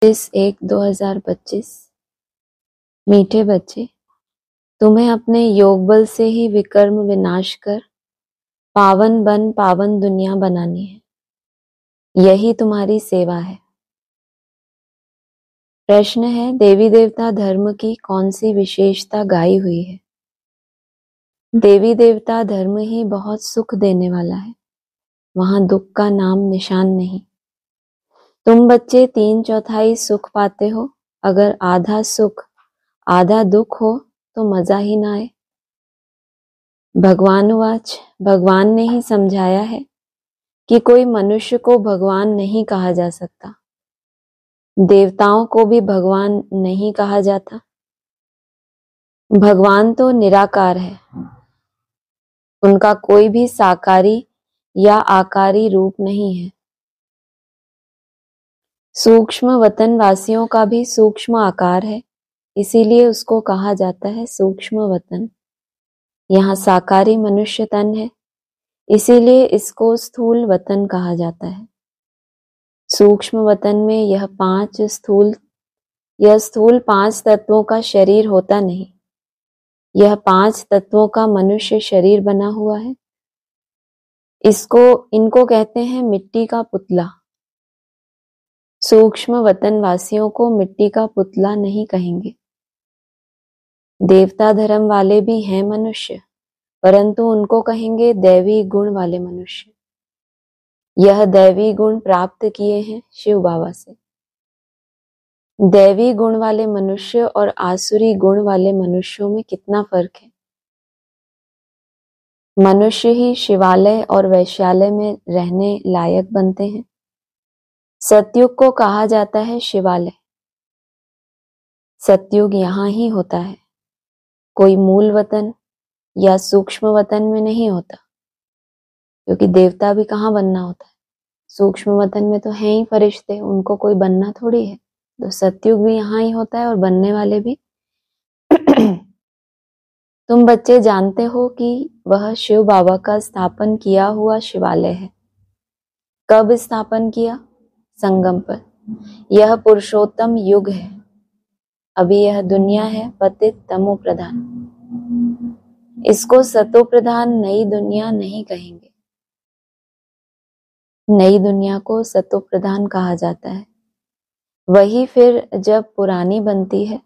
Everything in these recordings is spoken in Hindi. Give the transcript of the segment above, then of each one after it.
2025 मीठे बच्चे, तुम्हें अपने योग बल से ही विकर्म विनाश कर पावन बन पावन दुनिया बनानी है। यही तुम्हारी सेवा है। प्रश्न है, देवी देवता धर्म की कौन सी विशेषता गाई हुई है? देवी देवता धर्म ही बहुत सुख देने वाला है, वहां दुख का नाम निशान नहीं। तुम बच्चे 3/4 सुख पाते हो, अगर आधा सुख आधा दुख हो तो मजा ही ना आए। भगवानुवाच, भगवान ने ही समझाया है कि कोई मनुष्य को भगवान नहीं कहा जा सकता, देवताओं को भी भगवान नहीं कहा जाता। भगवान तो निराकार है, उनका कोई भी साकारी या आकारी रूप नहीं है। सूक्ष्म वतन वासियों का भी सूक्ष्म आकार है, इसीलिए उसको कहा जाता है सूक्ष्म वतन। यहाँ साकारी मनुष्य तन है, इसीलिए इसको स्थूल वतन कहा जाता है। सूक्ष्म वतन में यह स्थूल 5 तत्वों का शरीर होता नहीं, यह 5 तत्वों का मनुष्य शरीर बना हुआ है। इनको कहते हैं मिट्टी का पुतला। सूक्ष्म वतन वासियों को मिट्टी का पुतला नहीं कहेंगे। देवता धर्म वाले भी हैं मनुष्य, परंतु उनको कहेंगे दैवी गुण वाले मनुष्य। यह दैवी गुण प्राप्त किए हैं शिव बाबा से। दैवी गुण वाले मनुष्य और आसुरी गुण वाले मनुष्यों में कितना फर्क है। मनुष्य ही शिवालय और वैश्यालय में रहने लायक बनते हैं। सतयुग को कहा जाता है शिवालय। सतयुग यहाँ ही होता है, कोई मूल वतन या सूक्ष्म वतन में नहीं होता, क्योंकि देवता भी कहाँ बनना होता है, सूक्ष्म वतन में तो हैं ही फरिश्ते, उनको कोई बनना थोड़ी है। तो सतयुग भी यहाँ ही होता है और बनने वाले भी। तुम बच्चे जानते हो कि वह शिव बाबा का स्थापन किया हुआ शिवालय है। कब स्थापन किया? संगम पर। यह पुरुषोत्तम युग है। अभी यह दुनिया है पतित तमो प्रधान। इसको सतो प्रधान नई दुनिया नहीं कहेंगे। नई दुनिया को सतो प्रधान कहा जाता है। वही फिर जब पुरानी बनती है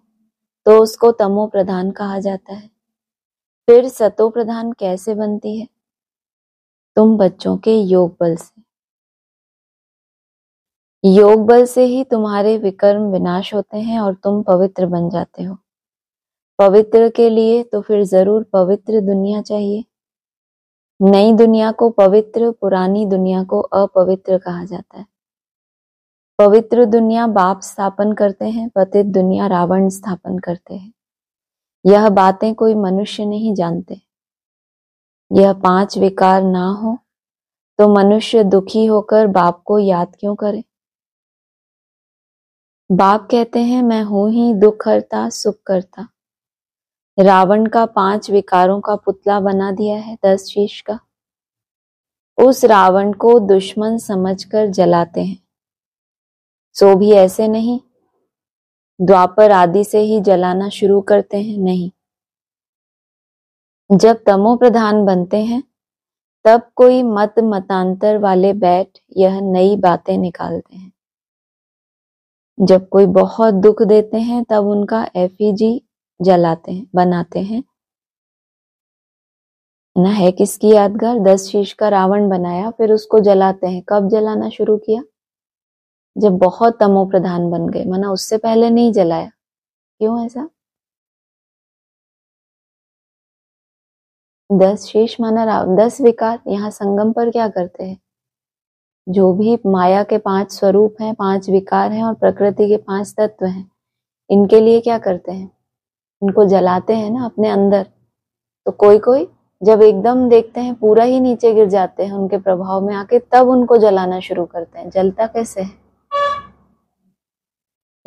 तो उसको तमो प्रधान कहा जाता है। फिर सतो प्रधान कैसे बनती है? तुम बच्चों के योग बल से। योग बल से ही तुम्हारे विकर्म विनाश होते हैं और तुम पवित्र बन जाते हो। पवित्र के लिए तो फिर जरूर पवित्र दुनिया चाहिए। नई दुनिया को पवित्र, पुरानी दुनिया को अपवित्र कहा जाता है। पवित्र दुनिया बाप स्थापन करते हैं, पतित दुनिया रावण स्थापन करते हैं। यह बातें कोई मनुष्य नहीं जानते। यह 5 विकार ना हो तो मनुष्य दुखी होकर बाप को याद क्यों करे? बाप कहते हैं मैं हूं ही दुख हरता सुख करता। रावण का 5 विकारों का पुतला बना दिया है 10 शीश का। उस रावण को दुश्मन समझकर जलाते हैं। सो भी ऐसे नहीं द्वापर आदि से ही जलाना शुरू करते हैं, नहीं। जब तमो प्रधान बनते हैं तब कोई मतांतर वाले बैठ यह नई बातें निकालते हैं। जब कोई बहुत दुख देते हैं तब उनका एफिजी जलाते हैं, बनाते हैं ना। है किसकी यादगार? 10 शीश का रावण बनाया, फिर उसको जलाते हैं। कब जलाना शुरू किया? जब बहुत तमो प्रधान बन गए, माना उससे पहले नहीं जलाया। क्यों ऐसा? 10 शीश माना रावण, 10 विकार। यहाँ संगम पर क्या करते हैं? जो भी माया के 5 स्वरूप हैं, 5 विकार हैं और प्रकृति के 5 तत्व हैं, इनके लिए क्या करते हैं? इनको जलाते हैं ना अपने अंदर। तो कोई जब एकदम देखते हैं पूरा ही नीचे गिर जाते हैं उनके प्रभाव में आके, तब उनको जलाना शुरू करते हैं। जलता कैसे है?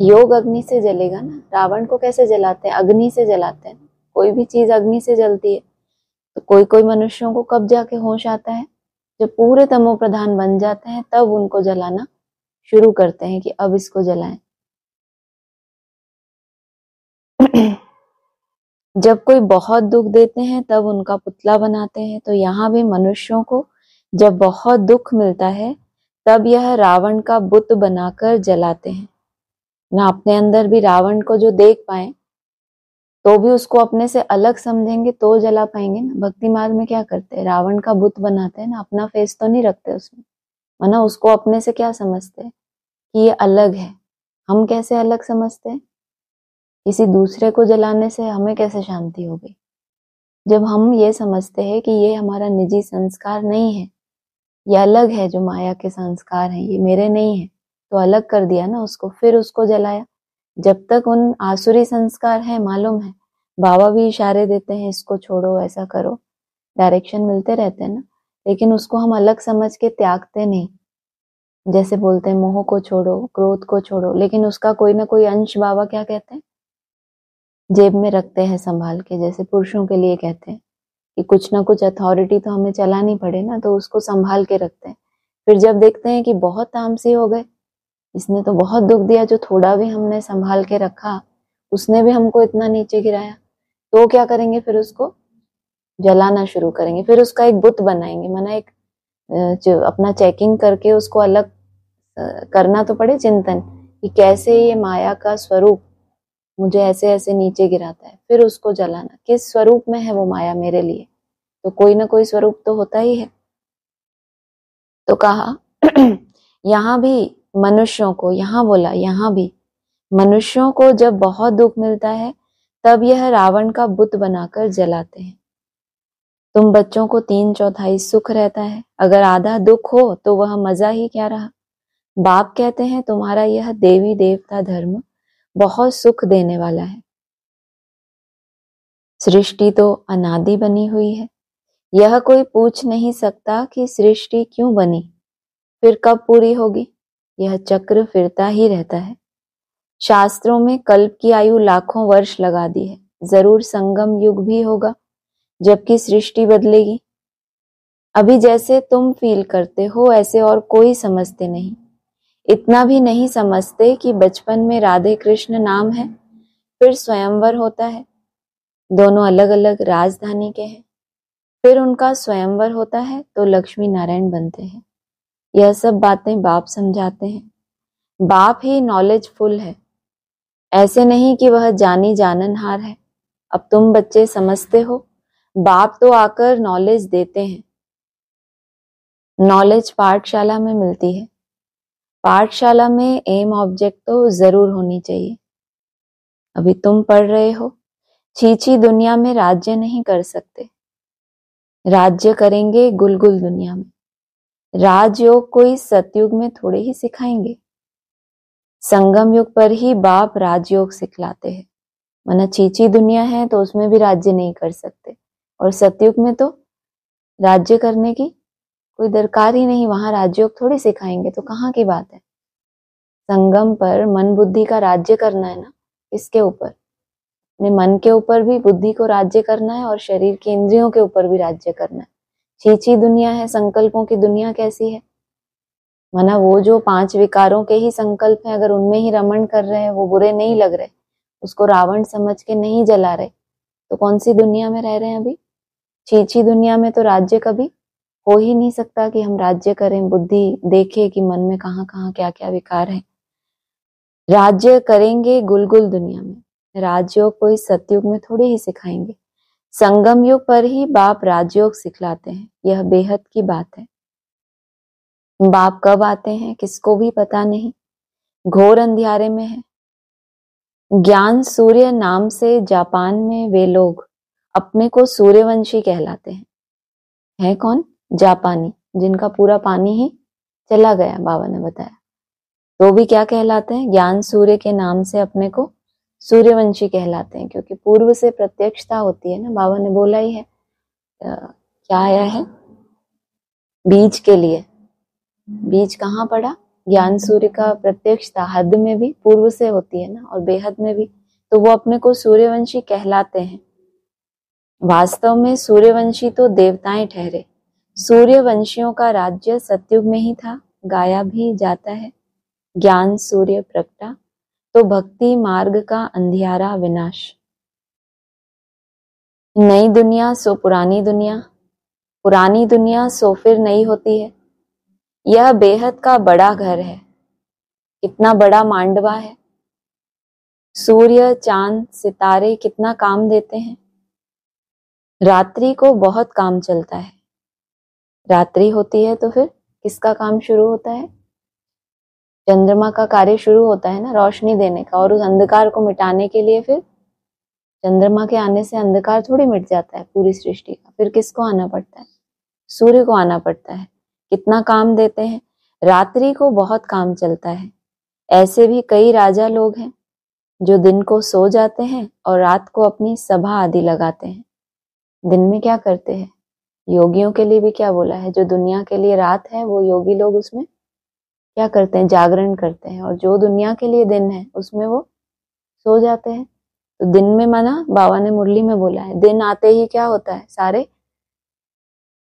योग अग्नि से जलेगा ना। रावण को कैसे जलाते हैं? अग्नि से जलाते हैं। कोई भी चीज अग्नि से जलती है। तो कोई मनुष्यों को कब जाके होश आता है? जब पूरे तमो प्रधान बन जाते हैं, तब उनको जलाना शुरू करते हैं कि अब इसको जलाएं। जब कोई बहुत दुख देते हैं तब उनका पुतला बनाते हैं। तो यहाँ भी मनुष्यों को जब बहुत दुख मिलता है तब यह रावण का बुत बनाकर जलाते हैं ना। अपने अंदर भी रावण को जो देख पाए तो भी उसको अपने से अलग समझेंगे तो जला पाएंगे ना। भक्ति मार्ग में क्या करते हैं, रावण का बुत बनाते हैं ना, अपना फेस तो नहीं रखते उसमें, वरना उसको अपने से क्या समझते हैं कि ये अलग है। हम कैसे अलग समझते हैं, किसी दूसरे को जलाने से हमें कैसे शांति हो गई। जब हम ये समझते हैं कि ये हमारा निजी संस्कार नहीं है, ये अलग है, जो माया के संस्कार हैं ये मेरे नहीं है, तो अलग कर दिया ना उसको, फिर उसको जलाया। जब तक उन आसुरी संस्कार है, मालूम है बाबा भी इशारे देते हैं इसको छोड़ो, ऐसा करो, डायरेक्शन मिलते रहते हैं ना, लेकिन उसको हम अलग समझ के त्यागते नहीं। जैसे बोलते हैं मोह को छोड़ो, क्रोध को छोड़ो, लेकिन उसका कोई ना कोई अंश बाबा क्या कहते हैं, जेब में रखते हैं संभाल के। जैसे पुरुषों के लिए कहते हैं कि कुछ ना कुछ अथॉरिटी तो हमें चलानी पड़े ना, तो उसको संभाल के रखते हैं। फिर जब देखते हैं कि बहुत तामसी हो गए, इसने तो बहुत दुख दिया, जो थोड़ा भी हमने संभाल के रखा उसने भी हमको इतना नीचे गिराया, तो क्या करेंगे, फिर उसको जलाना शुरू करेंगे। फिर उसका एक बुत बनाएंगे, माना एक जो अपना चेकिंग करके उसको अलग करना तो पड़े चिंतन कि कैसे ये माया का स्वरूप मुझे ऐसे ऐसे नीचे गिराता है, फिर उसको जलाना। किस स्वरूप में है वो माया मेरे लिए, तो कोई ना कोई स्वरूप तो होता ही है। तो कहा यहाँ भी मनुष्यों को, यहाँ बोला यहाँ भी मनुष्यों को जब बहुत दुख मिलता है तब यह रावण का बुत बनाकर जलाते हैं। तुम बच्चों को 3/4 सुख रहता है, अगर आधा दुख हो तो वह मजा ही क्या रहा। बाप कहते हैं तुम्हारा यह देवी देवता धर्म बहुत सुख देने वाला है। सृष्टि तो अनादि बनी हुई है, यह कोई पूछ नहीं सकता कि सृष्टि क्यों बनी, फिर कब पूरी होगी, यह चक्र फिरता ही रहता है। शास्त्रों में कल्प की आयु लाखों वर्ष लगा दी है, जरूर संगम युग भी होगा जबकि सृष्टि बदलेगी। अभी जैसे तुम फील करते हो ऐसे और कोई समझते नहीं। इतना भी नहीं समझते कि बचपन में राधे कृष्ण नाम है, फिर स्वयंवर होता है, दोनों अलग अलग राजधानी के हैं, फिर उनका स्वयंवर होता है तो लक्ष्मी नारायण बनते हैं। यह सब बातें बाप समझाते हैं। बाप ही नॉलेजफुल है, ऐसे नहीं कि वह जानी जाननहार है। अब तुम बच्चे समझते हो, बाप तो आकर नॉलेज देते हैं। नॉलेज पाठशाला में मिलती है, पाठशाला में एम ऑब्जेक्ट तो जरूर होनी चाहिए। अभी तुम पढ़ रहे हो, छीछी दुनिया में राज्य नहीं कर सकते, राज्य करेंगे गुलगुल दुनिया में। राजयोग कोई सतयुग में थोड़े ही सिखाएंगे, संगम युग पर ही बाप राजयोग सिखलाते हैं। वरना छीछी दुनिया है तो उसमें भी राज्य नहीं कर सकते, और सतयुग में तो राज्य करने की कोई दरकार ही नहीं, वहां राजयोग थोड़ी सिखाएंगे, तो कहाँ की बात है। संगम पर मन बुद्धि का राज्य करना है ना, इसके ऊपर अपने मन के ऊपर भी बुद्धि को राज्य करना है और शरीर के इंद्रियों के ऊपर भी राज्य करना है। छीछी दुनिया है, संकल्पों की दुनिया कैसी है, माना वो जो 5 विकारों के ही संकल्प हैं, अगर उनमें ही रमण कर रहे हैं, वो बुरे नहीं लग रहे, उसको रावण समझ के नहीं जला रहे, तो कौन सी दुनिया में रह रहे हैं अभी। छीछी दुनिया में तो राज्य कभी हो ही नहीं सकता कि हम राज्य करें, बुद्धि देखे कि मन में कहाँ कहाँ क्या क्या विकार है। राज्य करेंगे गुलगुल दुनिया में, राजयोग कोई सतयुग में थोड़ी ही सिखाएंगे। संगम युग पर ही बाप राजयोग सिखलाते हैं, यह बेहद की बात है। बाप कब आते हैं किसको भी पता नहीं, घोर अंधियारे में है। ज्ञान सूर्य नाम से जापान में वे लोग अपने को सूर्यवंशी कहलाते हैं। है कौन, जापानी, जिनका पूरा पानी ही चला गया, बाबा ने बताया, तो भी क्या कहलाते हैं, ज्ञान सूर्य के नाम से अपने को सूर्यवंशी कहलाते हैं, क्योंकि पूर्व से प्रत्यक्षता होती है ना। बाबा ने बोला ही है, क्या आया है, बीज के लिए, बीज कहाँ पड़ा, ज्ञान सूर्य का प्रत्यक्षता हद में भी पूर्व से होती है ना, और बेहद में भी, तो वो अपने को सूर्यवंशी कहलाते हैं। वास्तव में सूर्यवंशी तो देवताएं ठहरे, सूर्यवंशियों का राज्य सतयुग में ही था, गाया भी जाता है। ज्ञान सूर्य प्रगटा तो भक्ति मार्ग का अंधियारा विनाश। नई दुनिया सो पुरानी दुनिया, पुरानी दुनिया सो फिर नई होती है। यह बेहद का बड़ा घर है, कितना बड़ा मांडवा है। सूर्य चांद सितारे कितना काम देते हैं। रात्रि को बहुत काम चलता है। रात्रि होती है तो फिर किसका काम शुरू होता है? चंद्रमा का कार्य शुरू होता है ना, रोशनी देने का। और उस अंधकार को मिटाने के लिए फिर चंद्रमा के आने से अंधकार थोड़ी मिट जाता है पूरी सृष्टि का। फिर किसको आना पड़ता है? सूर्य को आना पड़ता है। कितना काम देते हैं। रात्रि को बहुत काम चलता है। ऐसे भी कई राजा लोग हैं जो दिन को सो जाते हैं और रात को अपनी सभा आदि लगाते हैं। दिन में क्या करते हैं? योगियों के लिए भी क्या बोला है? जो दुनिया के लिए रात है वो योगी लोग उसमें क्या करते हैं? जागरण करते हैं। और जो दुनिया के लिए दिन है उसमें वो सो जाते हैं। तो दिन में माना बाबा ने मुरली में बोला है, दिन आते ही क्या होता है? सारे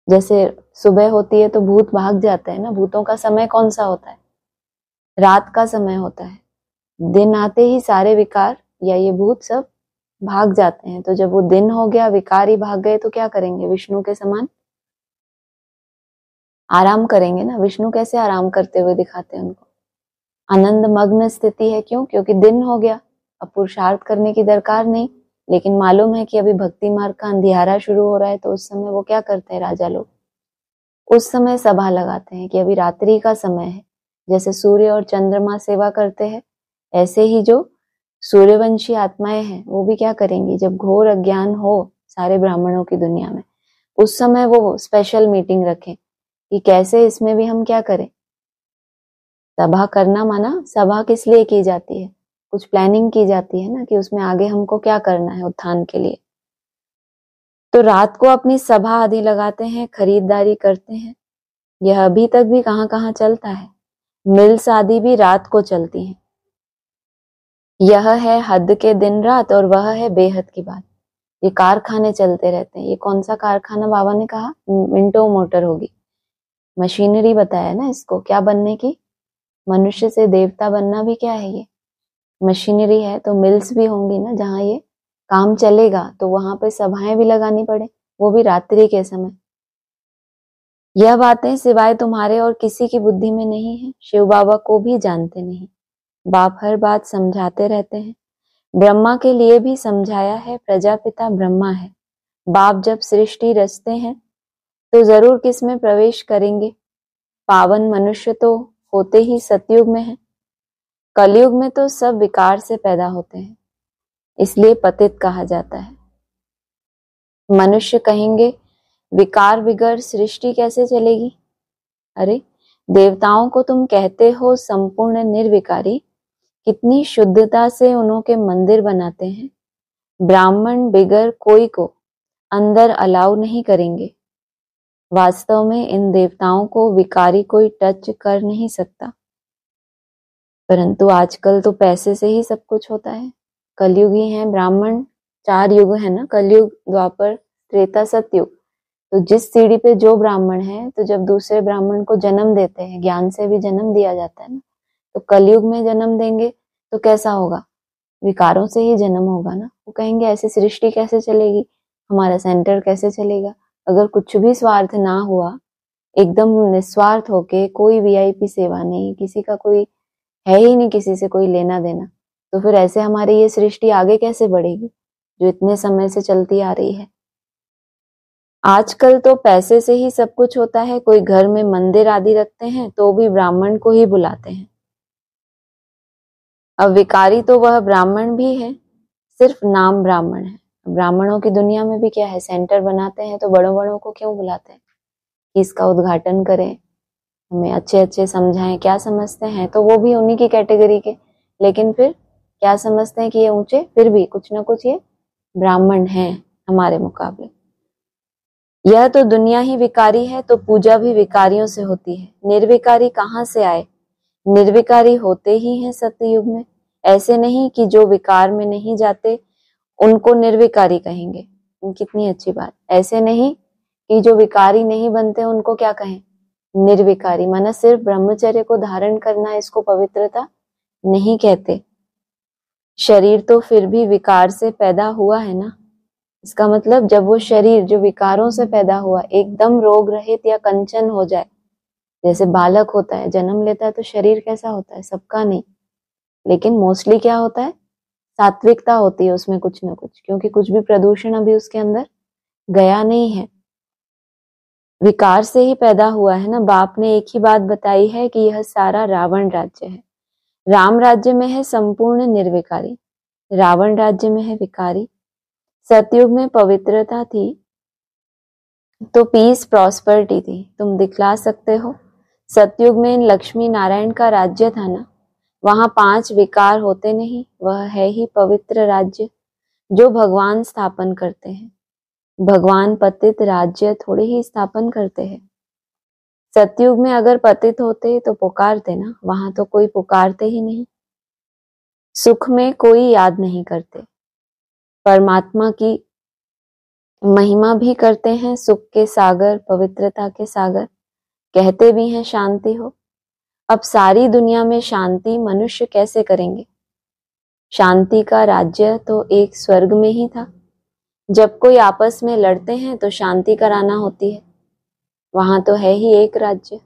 जैसे सुबह होती है तो भूत भाग जाते हैं ना। भूतों का समय कौन सा होता है? रात का समय होता है। दिन आते ही सारे विकार या ये भूत सब भाग जाते हैं। तो जब वो दिन हो गया, विकार ही भाग गए, तो क्या करेंगे? विष्णु के समान आराम करेंगे ना। विष्णु कैसे आराम करते हुए दिखाते हैं उनको? आनंद मग्न स्थिति है। क्यों? क्योंकि दिन हो गया, अब पुरुषार्थ करने की दरकार नहीं। लेकिन मालूम है कि अभी भक्ति मार्ग का अंधियारा शुरू हो रहा है। तो उस समय वो क्या करते हैं राजा लोग? उस समय सभा लगाते हैं कि अभी रात्रि का समय है। जैसे सूर्य और चंद्रमा सेवा करते हैं, ऐसे ही जो सूर्यवंशी आत्माएं हैं वो भी क्या करेंगी? जब घोर अज्ञान हो सारे ब्राह्मणों की दुनिया में, उस समय वो स्पेशल मीटिंग रखें कि कैसे इसमें भी हम क्या करें। सभा करना माना सभा किस लिए की जाती है? कुछ प्लानिंग की जाती है ना कि उसमें आगे हमको क्या करना है उत्थान के लिए। तो रात को अपनी सभा आदि लगाते हैं, खरीदारी करते हैं। यह अभी तक भी कहाँ कहाँ चलता है। मिल्स आदि भी रात को चलती हैं। यह है हद के दिन रात और वह है बेहद की बात। ये कारखाने चलते रहते हैं। ये कौन सा कारखाना बाबा ने कहा? मिंटो मोटर होगी। मशीनरी बताया ना इसको, क्या बनने की? मनुष्य से देवता बनना भी क्या है? ये मशीनरी है। तो मिल्स भी होंगी ना जहाँ ये काम चलेगा, तो वहां पे सभाएं भी लगानी पड़े, वो भी रात्रि के समय। यह बातें सिवाय तुम्हारे और किसी की बुद्धि में नहीं है। शिव बाबा को भी जानते नहीं। बाप हर बात समझाते रहते हैं। ब्रह्मा के लिए भी समझाया है। प्रजापिता ब्रह्मा है। बाप जब सृष्टि रचते हैं तो जरूर किसमें प्रवेश करेंगे? पावन मनुष्य तो होते ही सतयुग में है। कलयुग में तो सब विकार से पैदा होते हैं, इसलिए पतित कहा जाता है। मनुष्य कहेंगे विकार बिगर सृष्टि कैसे चलेगी? अरे देवताओं को तुम कहते हो संपूर्ण निर्विकारी, कितनी शुद्धता से उन्हों के मंदिर बनाते हैं। ब्राह्मण बिगर कोई को अंदर अलाउ नहीं करेंगे। वास्तव में इन देवताओं को विकारी कोई टच कर नहीं सकता। परंतु आजकल तो पैसे से ही सब कुछ होता है। कलयुग ही है। ब्राह्मण 4 युग है ना, कलयुग, द्वापर, त्रेता, सतयुग। तो जिस सीढ़ी पे जो ब्राह्मण है, तो जब दूसरे ब्राह्मण को जन्म देते हैं, ज्ञान से भी जन्म दिया जाता है ना, तो कलयुग में जन्म देंगे तो कैसा होगा? विकारों से ही जन्म होगा ना। वो कहेंगे ऐसे सृष्टि कैसे चलेगी, हमारा सेंटर कैसे चलेगा? अगर कुछ भी स्वार्थ ना हुआ, एकदम निस्वार्थ होके, कोई वीआईपी सेवा नहीं, किसी का कोई है ही नहीं, किसी से कोई लेना देना, तो फिर ऐसे हमारी ये सृष्टि आगे कैसे बढ़ेगी जो इतने समय से चलती आ रही है। आजकल तो पैसे से ही सब कुछ होता है। कोई घर में मंदिर आदि रखते हैं तो भी ब्राह्मण को ही बुलाते हैं। अब विकारी तो वह ब्राह्मण भी है, सिर्फ नाम ब्राह्मण है। ब्राह्मणों की दुनिया में भी क्या है? सेंटर बनाते हैं तो बड़ों बड़ों को क्यों बुलाते हैं कि इसका उद्घाटन करें, हमें अच्छे अच्छे समझाएं। क्या समझते हैं? तो वो भी उन्हीं की कैटेगरी के, लेकिन फिर क्या समझते हैं कि ये ऊंचे, फिर भी कुछ ना कुछ ये ब्राह्मण हैं हमारे मुकाबले। यह तो दुनिया ही विकारी है, तो पूजा भी विकारियों से होती है। निर्विकारी कहाँ से आए? निर्विकारी होते ही हैं सतयुग में। ऐसे नहीं कि जो विकार में नहीं जाते उनको निर्विकारी कहेंगे। कितनी अच्छी बात। ऐसे नहीं कि जो विकारी नहीं बनते उनको क्या कहें? निर्विकारी। माना सिर्फ ब्रह्मचर्य को धारण करना इसको पवित्रता नहीं कहते। शरीर तो फिर भी विकार से पैदा हुआ है ना। इसका मतलब जब वो शरीर जो विकारों से पैदा हुआ एकदम रोग रहित या कंचन हो जाए, जैसे बालक होता है, जन्म लेता है तो शरीर कैसा होता है, सबका नहीं, लेकिन मोस्टली क्या होता है, सात्विकता होती है उसमें कुछ ना कुछ, क्योंकि कुछ भी प्रदूषण अभी उसके अंदर गया नहीं है, विकार से ही पैदा हुआ है ना। बाप ने एक ही बात बताई है कि यह सारा रावण राज्य है। राम राज्य में है संपूर्ण निर्विकारी, रावण राज्य में है विकारी। सतयुग में पवित्रता थी तो पीस प्रॉस्पेरिटी थी, तुम दिखला सकते हो। सतयुग में लक्ष्मी नारायण का राज्य था ना, वहां 5 विकार होते नहीं, वह है ही पवित्र राज्य जो भगवान स्थापन करते हैं। भगवान पतित राज्य थोड़े ही स्थापन करते हैं। सतयुग में अगर पतित होते तो पुकारते ना, वहां तो कोई पुकारते ही नहीं। सुख में कोई याद नहीं करते, परमात्मा की महिमा भी करते हैं, सुख के सागर, पवित्रता के सागर, कहते भी हैं शांति हो। अब सारी दुनिया में शांति मनुष्य कैसे करेंगे? शांति का राज्य तो एक स्वर्ग में ही था। जब कोई आपस में लड़ते हैं तो शांति कराना होती है, वहां तो है ही एक राज्य।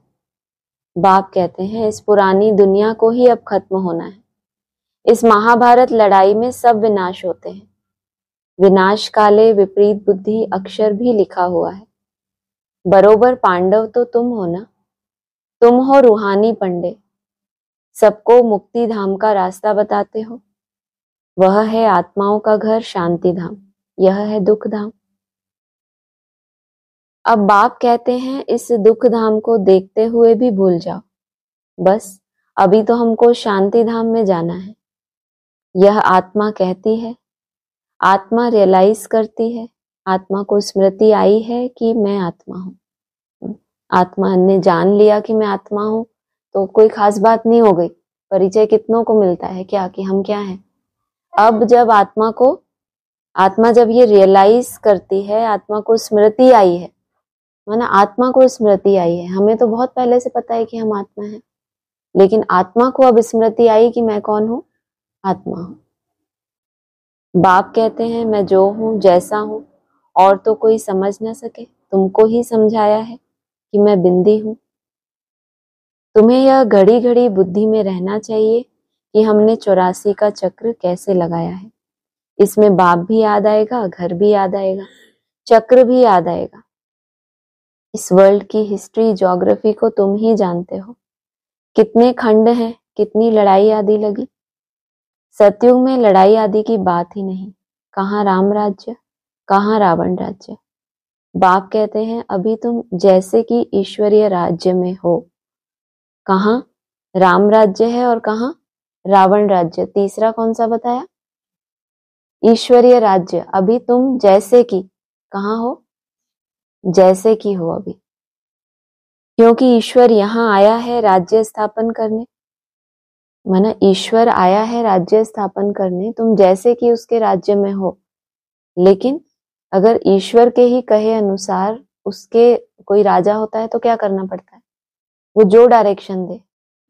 बाप कहते हैं इस पुरानी दुनिया को ही अब खत्म होना है। इस महाभारत लड़ाई में सब विनाश होते हैं। विनाश काले विपरीत बुद्धि अक्षर भी लिखा हुआ है। बरोबर पांडव तो तुम हो ना, तुम हो रूहानी पंडे, सबको मुक्ति धाम का रास्ता बताते हो। वह है आत्माओं का घर शांति धाम, यह है दुख धाम। अब बाप कहते हैं इस दुख धाम को देखते हुए भी भूल जाओ, बस अभी तो हमको शांति धाम में जाना है। यह आत्मा कहती है, आत्मा रियलाइज करती है, आत्मा को स्मृति आई है कि मैं आत्मा हूं। आत्मा ने जान लिया कि मैं आत्मा हूं तो कोई खास बात नहीं हो गई। परिचय कितनों को मिलता है क्या कि हम क्या हैं। अब जब आत्मा जब ये रियलाइज करती है, आत्मा को स्मृति आई है, माना आत्मा को स्मृति आई है। हमें तो बहुत पहले से पता है कि हम आत्मा हैं, लेकिन आत्मा को अब स्मृति आई कि मैं कौन हूं, आत्मा हूं। बाप कहते हैं मैं जो हूं जैसा हूं और तो कोई समझ ना सके, तुमको ही समझाया है कि मैं बिंदी हूं। तुम्हें यह घड़ी घड़ी बुद्धि में रहना चाहिए कि हमने 84 का चक्र कैसे लगाया है। इसमें बाप भी याद आएगा, घर भी याद आएगा, चक्र भी याद आएगा। इस वर्ल्ड की हिस्ट्री ज्योग्राफी को तुम ही जानते हो, कितने खंड हैं, कितनी लड़ाई आदि लगी। सतयुग में लड़ाई आदि की बात ही नहीं, कहाँ राम राज्य, कहाँ रावण राज्य। बाप कहते हैं अभी तुम जैसे कि ईश्वरीय राज्य में हो, कहाँ राम राज्य है और कहाँ रावण राज्य। तीसरा कौन सा बताया, ईश्वरीय राज्य। अभी तुम जैसे कि कहाँ हो, जैसे कि हो अभी, क्योंकि ईश्वर यहाँ आया है राज्य स्थापन करने। माना ईश्वर आया है राज्य स्थापन करने, तुम जैसे कि उसके राज्य में हो। लेकिन अगर ईश्वर के ही कहे अनुसार उसके कोई राजा होता है तो क्या करना पड़ता है, वो जो डायरेक्शन दे,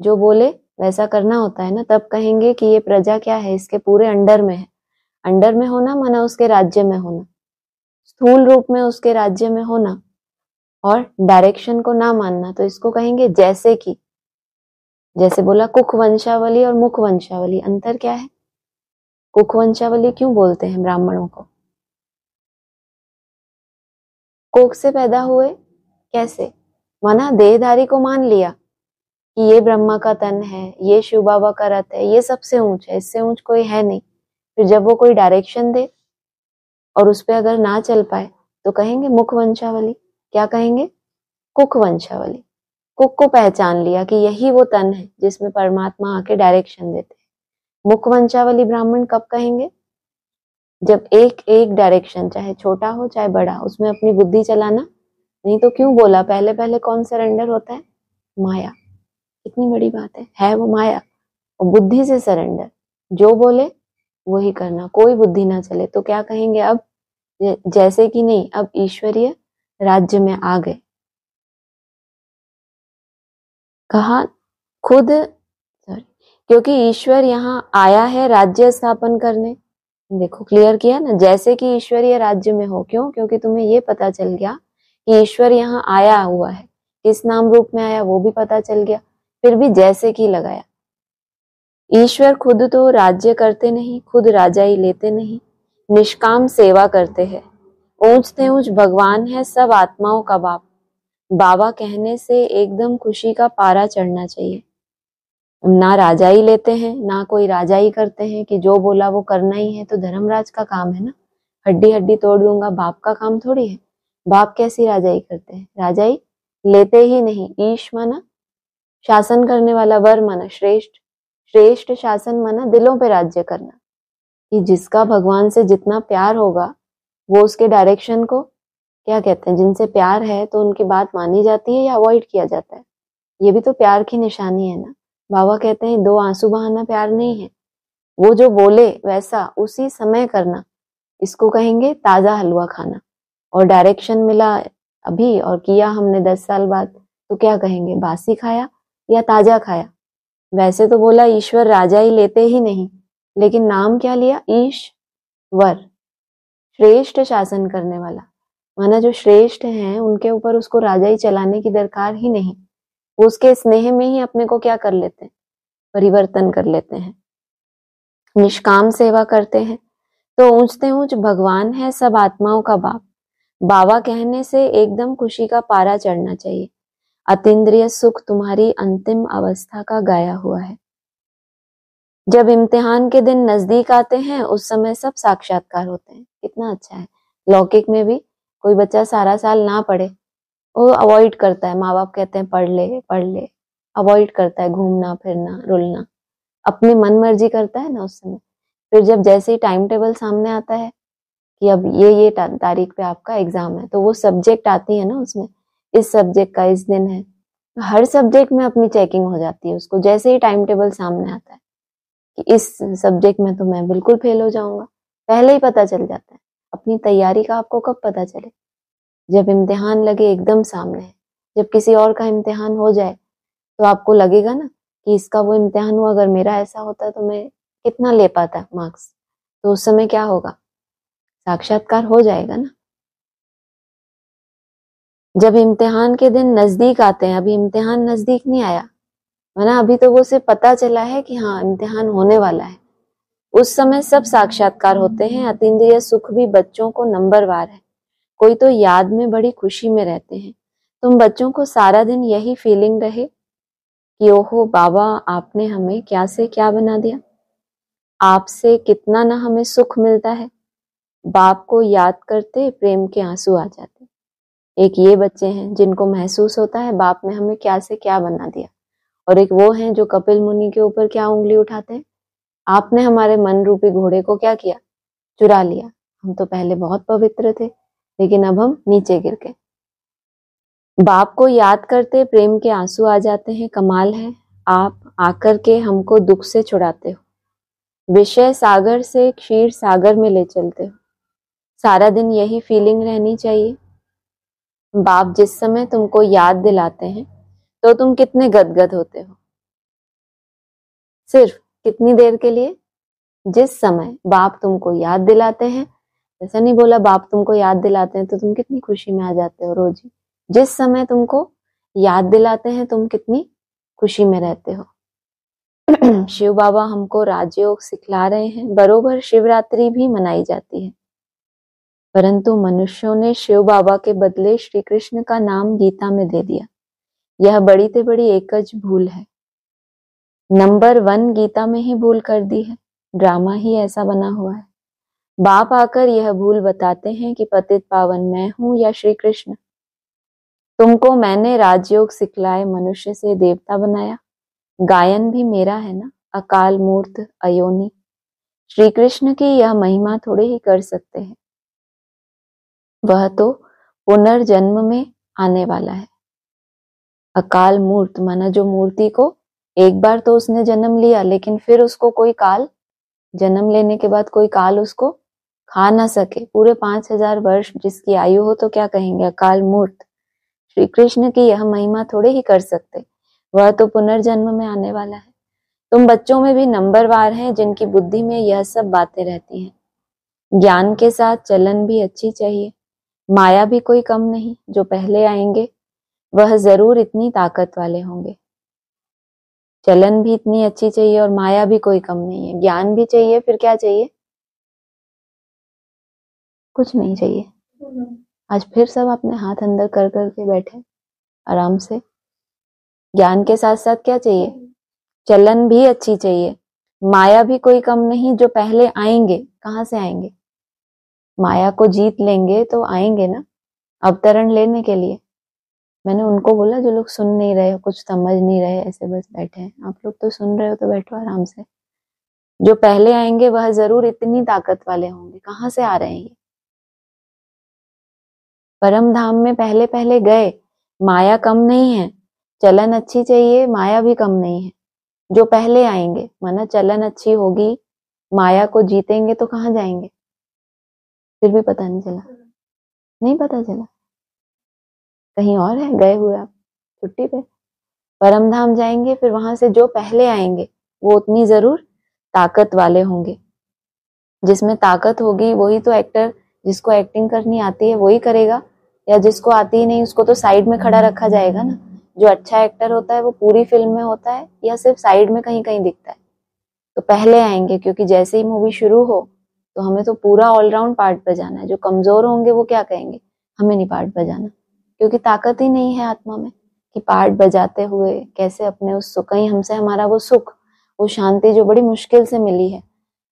जो बोले वैसा करना होता है ना। तब कहेंगे कि ये प्रजा क्या है, इसके पूरे अंडर में है। अंडर में होना माना उसके राज्य में होना, स्थूल रूप में उसके राज्य में होना, और डायरेक्शन को ना मानना, तो इसको कहेंगे जैसे कि। जैसे बोला कुख वंशावली और मुख वंशावली, अंतर क्या है। कुख वंशावली क्यों बोलते हैं ब्राह्मणों को, कोख से पैदा हुए, कैसे, माना देहधारी को मान लिया कि ये ब्रह्मा का तन है, ये शिव बाबा का रथ है, ये सबसे ऊंच है, इससे ऊंच कोई है नहीं। फिर जब वो कोई डायरेक्शन दे और उस पर अगर ना चल पाए तो कहेंगे मुख वंशावली। क्या कहेंगे, कुख वंशावली। कुक को पहचान लिया कि यही वो तन है जिसमें परमात्मा आके डायरेक्शन देते हैं। मुख वंशावली ब्राह्मण कब कहेंगे, जब एक एक डायरेक्शन, चाहे छोटा हो चाहे बड़ा, उसमें अपनी बुद्धि चलाना। नहीं तो क्यों बोला, पहले पहले कौन सरेंडर होता है, माया। कितनी बड़ी बात है वो माया। और बुद्धि से सरेंडर, जो बोले वही करना, कोई बुद्धि ना चले। तो क्या कहेंगे अब, जैसे कि नहीं, अब ईश्वरीय राज्य में आ गए। कहा खुद, सॉरी, क्योंकि ईश्वर यहाँ आया है राज्य स्थापन करने, देखो क्लियर किया ना, जैसे कि ईश्वरीय राज्य में हो। क्यों? क्योंकि तुम्हें ये पता चल गया कि ईश्वर यहाँ आया हुआ है, किस नाम रूप में आया वो भी पता चल गया, फिर भी जैसे कि लगाया। ईश्वर खुद तो राज्य करते नहीं, खुद राजा ही लेते नहीं, निष्काम सेवा करते हैं। ऊंचते ऊंच भगवान है सब आत्माओं का बाप। बाबा कहने से एकदम खुशी का पारा चढ़ना चाहिए। ना राजा ही लेते हैं, ना कोई राजा ही करते हैं कि जो बोला वो करना ही है। तो धर्मराज का काम है ना, हड्डी हड्डी तोड़ दूंगा, बाप का काम थोड़ी है। बाप कैसी राजाई करते हैं? राजाई लेते ही नहीं। ईश माना शासन करने वाला, वर माना श्रेष्ठ, श्रेष्ठ शासन माना दिलों पे राज्य करना, कि जिसका भगवान से जितना प्यार होगा वो उसके डायरेक्शन को क्या कहते हैं, जिनसे प्यार है तो उनकी बात मानी जाती है या अवॉइड किया जाता है। ये भी तो प्यार की निशानी है ना। बाबा कहते हैं दो आंसू बहाना प्यार नहीं है, वो जो बोले वैसा उसी समय करना, इसको कहेंगे ताजा हलवा खाना। और डायरेक्शन मिला अभी और किया हमने 10 साल बाद, तो क्या कहेंगे, बासी खाया या ताजा खाया। वैसे तो बोला ईश्वर राजा ही लेते ही नहीं, लेकिन नाम क्या लिया? ईश्वर, श्रेष्ठ शासन करने वाला। माना जो श्रेष्ठ हैं उनके ऊपर उसको राजा ही चलाने की दरकार ही नहीं, वो उसके स्नेह में ही अपने को क्या कर लेते हैं, परिवर्तन कर लेते हैं। निष्काम सेवा करते हैं। तो ऊंचते ऊंच भगवान है सब आत्माओं का बाप। बाबा कहने से एकदम खुशी का पारा चढ़ना चाहिए। अतीन्द्रिय सुख तुम्हारी अंतिम अवस्था का गाया हुआ है। जब इम्तिहान के दिन नजदीक आते हैं उस समय सब साक्षात्कार होते हैं। कितना अच्छा है। लौकिक में भी कोई बच्चा सारा साल ना पढ़े, वो अवॉइड करता है, माँ बाप कहते हैं पढ़ ले पढ़ ले, अवॉइड करता है, घूमना फिरना रुलना, अपनी मन मर्जी करता है ना उस समय। फिर जब जैसे ही टाइम टेबल सामने आता है कि अब ये तारीख पे आपका एग्जाम है, तो वो सब्जेक्ट आती है ना उसमें, इस सब्जेक्ट का इस दिन है, हर सब्जेक्ट में अपनी चेकिंग हो जाती है उसको। जैसे ही टाइम टेबल सामने आता है कि इस सब्जेक्ट में तो मैं बिल्कुल फेल हो जाऊंगा, पहले ही पता चल जाता है। अपनी तैयारी का आपको कब पता चले? जब इम्तिहान लगे एकदम सामने है। जब किसी और का इम्तिहान हो जाए तो आपको लगेगा ना कि इसका वो इम्तिहान हुआ, अगर मेरा ऐसा होता तो मैं कितना ले पाता मार्क्स। तो उस समय क्या होगा? साक्षात्कार हो जाएगा ना। जब इम्तिहान के दिन नजदीक आते हैं, अभी इम्तिहान नजदीक नहीं आया है ना, अभी तो वो सिर्फ पता चला है कि हाँ इम्तिहान होने वाला है, उस समय सब साक्षात्कार होते हैं। अतीन्द्रिय सुख भी बच्चों को नंबरवार है। कोई तो याद में बड़ी खुशी में रहते हैं। तुम बच्चों को सारा दिन यही फीलिंग रहे कि ओहो बाबा आपने हमें क्या से क्या बना दिया, आपसे कितना ना हमें सुख मिलता है। बाप को याद करते प्रेम के आंसू आ जाते। एक ये बच्चे हैं जिनको महसूस होता है बाप ने हमें क्या से क्या बना दिया, और एक वो हैं जो कपिल मुनि के ऊपर क्या उंगली उठाते हैं, आपने हमारे मन रूपी घोड़े को क्या किया, चुरा लिया। हम तो पहले बहुत पवित्र थे, लेकिन अब हम नीचे गिर गए। बाप को याद करते प्रेम के आंसू आ जाते हैं। कमाल है, आप आकर के हमको दुख से छुड़ाते हो, विषय सागर से क्षीर सागर में ले चलते हो। सारा दिन यही फीलिंग रहनी चाहिए। बाप जिस समय तुमको याद दिलाते हैं तो तुम कितने गदगद होते हो। सिर्फ कितनी देर के लिए? जिस समय बाप तुमको याद दिलाते हैं। ऐसा नहीं बोला बाप तुमको याद दिलाते हैं तो तुम कितनी खुशी में आ जाते हो रोज ही। जिस समय तुमको याद दिलाते हैं तुम कितनी खुशी में रहते हो। शिव बाबा हमको राजयोग सिखला रहे हैं। बरोबर शिवरात्रि भी मनाई जाती है, परंतु मनुष्यों ने शिव बाबा के बदले श्री कृष्ण का नाम गीता में दे दिया। यह बड़ी से बड़ी एकच भूल है। नंबर 1 गीता में ही भूल कर दी है। ड्रामा ही ऐसा बना हुआ है। बाप आकर यह भूल बताते हैं कि पतित पावन मैं हूं या श्री कृष्ण। तुमको मैंने राजयोग सिखलाए, मनुष्य से देवता बनाया। गायन भी मेरा है ना, अकाल मूर्त अयोनि। श्री कृष्ण की यह महिमा थोड़े ही कर सकते हैं, वह तो पुनर्जन्म में आने वाला है। अकाल मूर्त माना जो मूर्ति को एक बार तो उसने जन्म लिया, लेकिन फिर उसको कोई काल, जन्म लेने के बाद कोई काल उसको खा ना सके। पूरे 5000 वर्ष जिसकी आयु हो तो क्या कहेंगे, अकाल मूर्त। श्री कृष्ण की यह महिमा थोड़े ही कर सकते, वह तो पुनर्जन्म में आने वाला है। तुम बच्चों में भी नंबरवार हैं जिनकी बुद्धि में यह सब बातें रहती हैं। ज्ञान के साथ चलन भी अच्छी चाहिए, माया भी कोई कम नहीं, जो पहले आएंगे वह जरूर इतनी ताकत वाले होंगे। चलन भी इतनी अच्छी चाहिए और माया भी कोई कम नहीं है, ज्ञान भी चाहिए, फिर क्या चाहिए? कुछ नहीं चाहिए। आज फिर सब अपने हाथ अंदर कर करके बैठे आराम से। ज्ञान के साथ साथ क्या चाहिए? चलन भी अच्छी चाहिए, माया भी कोई कम नहीं, जो पहले आएंगे। कहाँ से आएंगे? माया को जीत लेंगे तो आएंगे ना अवतरण लेने के लिए। मैंने उनको बोला जो लोग सुन नहीं रहे, कुछ समझ नहीं रहे, ऐसे बस बैठे हैं। आप लोग तो सुन रहे हो तो बैठो आराम से। जो पहले आएंगे वह जरूर इतनी ताकत वाले होंगे। कहाँ से आ रहे हैं ये? परम धाम में पहले पहले गए, माया कम नहीं है, चलन अच्छी चाहिए, माया भी कम नहीं है। जो पहले आएंगे, माना चलन अच्छी होगी, माया को जीतेंगे तो कहाँ जाएंगे? फिर भी पता नहीं चला, नहीं पता चला, कहीं और है गए हुए आप छुट्टी पे। परम धाम जाएंगे, फिर वहां से जो पहले आएंगे वो उतनी जरूर ताकत वाले होंगे। जिसमें ताकत होगी वही तो एक्टर, जिसको एक्टिंग करनी आती है वही करेगा, या जिसको आती ही नहीं उसको तो साइड में खड़ा रखा जाएगा ना। जो अच्छा एक्टर होता है वो पूरी फिल्म में होता है या सिर्फ साइड में कहीं कहीं दिखता है? तो पहले आएंगे, क्योंकि जैसे ही मूवी शुरू हो तो हमें तो पूरा ऑलराउंड पार्ट बजाना है। जो कमजोर होंगे वो क्या कहेंगे? हमें नहीं पार्ट बजाना, क्योंकि ताकत ही नहीं है आत्मा में कि पार्ट बजाते हुए कैसे अपने उस सुख, कहीं हमसे हमारा वो सुख, वो शांति जो बड़ी मुश्किल से मिली है।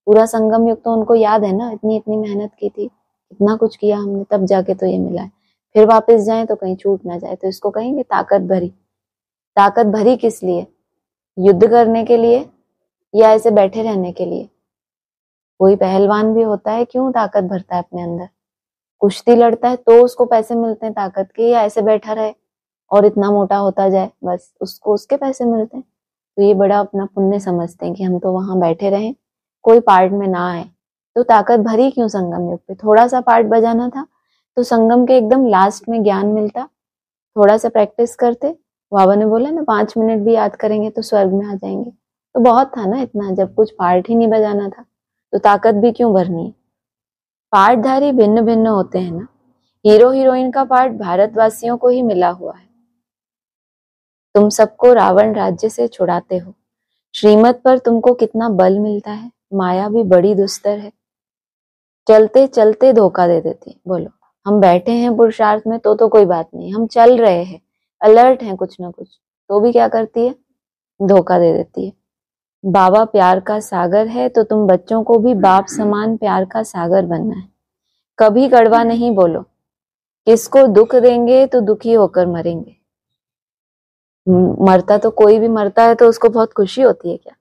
पूरा संगम युग तो उनको याद है ना, इतनी इतनी मेहनत की थी, इतना कुछ किया हमने, तब जाके तो ये मिला है। फिर वापस जाएं तो कहीं छूट ना जाए, तो इसको कहेंगे ताकत भरी। ताकत भरी किस लिए? युद्ध करने के लिए या ऐसे बैठे रहने के लिए? कोई पहलवान भी होता है, क्यों ताकत भरता है अपने अंदर? कुश्ती लड़ता है तो उसको पैसे मिलते हैं ताकत के, या ऐसे बैठा रहे और इतना मोटा होता जाए बस उसको उसके पैसे मिलते हैं? तो ये बड़ा अपना पुण्य समझते हैं कि हम तो वहां बैठे रहें, कोई पार्ट में ना आए। तो ताकत भरी क्यों संगम युग पे? थोड़ा सा पार्ट बजाना था तो संगम के एकदम लास्ट में ज्ञान मिलता, थोड़ा सा प्रैक्टिस करते। बाबा ने बोला ना 5 मिनट भी याद करेंगे तो स्वर्ग में आ जाएंगे। तो बहुत था ना इतना, जब कुछ पार्ट ही नहीं बजाना था तो ताकत भी क्यों भरनी है? पार्टधारी भिन्न भिन्न होते हैं ना। हीरो हीरोइन का पार्ट भारतवासियों को ही मिला हुआ है। तुम सबको रावण राज्य से छुड़ाते हो, श्रीमत पर तुमको कितना बल मिलता है, माया भी बड़ी दुस्तर है, चलते चलते धोखा दे देती है। बोलो, हम बैठे हैं पुरुषार्थ में तो कोई बात नहीं, हम चल रहे हैं, अलर्ट हैं कुछ ना कुछ, तो भी क्या करती है? धोखा दे देती है। बाबा प्यार का सागर है तो तुम बच्चों को भी बाप समान प्यार का सागर बनना है। कभी कड़वा नहीं बोलो, किसको दुख देंगे तो दुखी होकर मरेंगे। मरता तो कोई भी मरता है तो उसको बहुत खुशी होती है क्या?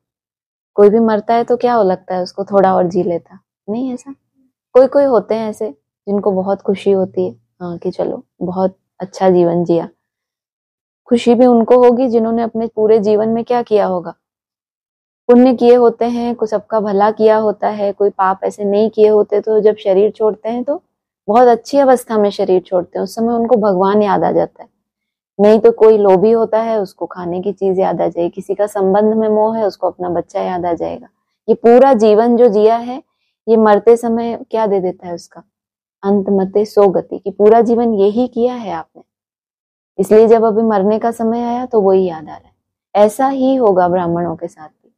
कोई भी मरता है तो क्या हो लगता है उसको, थोड़ा और जी लेता? नहीं, ऐसा कोई कोई होते हैं ऐसे जिनको बहुत खुशी होती है, हाँ कि चलो बहुत अच्छा जीवन जिया। खुशी भी उनको होगी जिन्होंने अपने पूरे जीवन में क्या किया होगा, पुण्य किए होते हैं, कुछ सबका भला किया होता है, कोई पाप ऐसे नहीं किए होते। तो जब शरीर छोड़ते हैं तो बहुत अच्छी अवस्था में शरीर छोड़ते हैं, उस समय उनको भगवान याद आ जाता है। नहीं तो कोई लोभी होता है, उसको खाने की चीज याद आ जाएगी, किसी का संबंध में मोह है, उसको अपना बच्चा याद आ जाएगा। ये पूरा जीवन जो जिया है ये मरते समय क्या दे देता है उसका? अंत मते सो गति, कि पूरा जीवन यही किया है आपने, इसलिए जब अभी मरने का समय आया तो वही याद आ रहा है। ऐसा ही होगा ब्राह्मणों के साथ भी।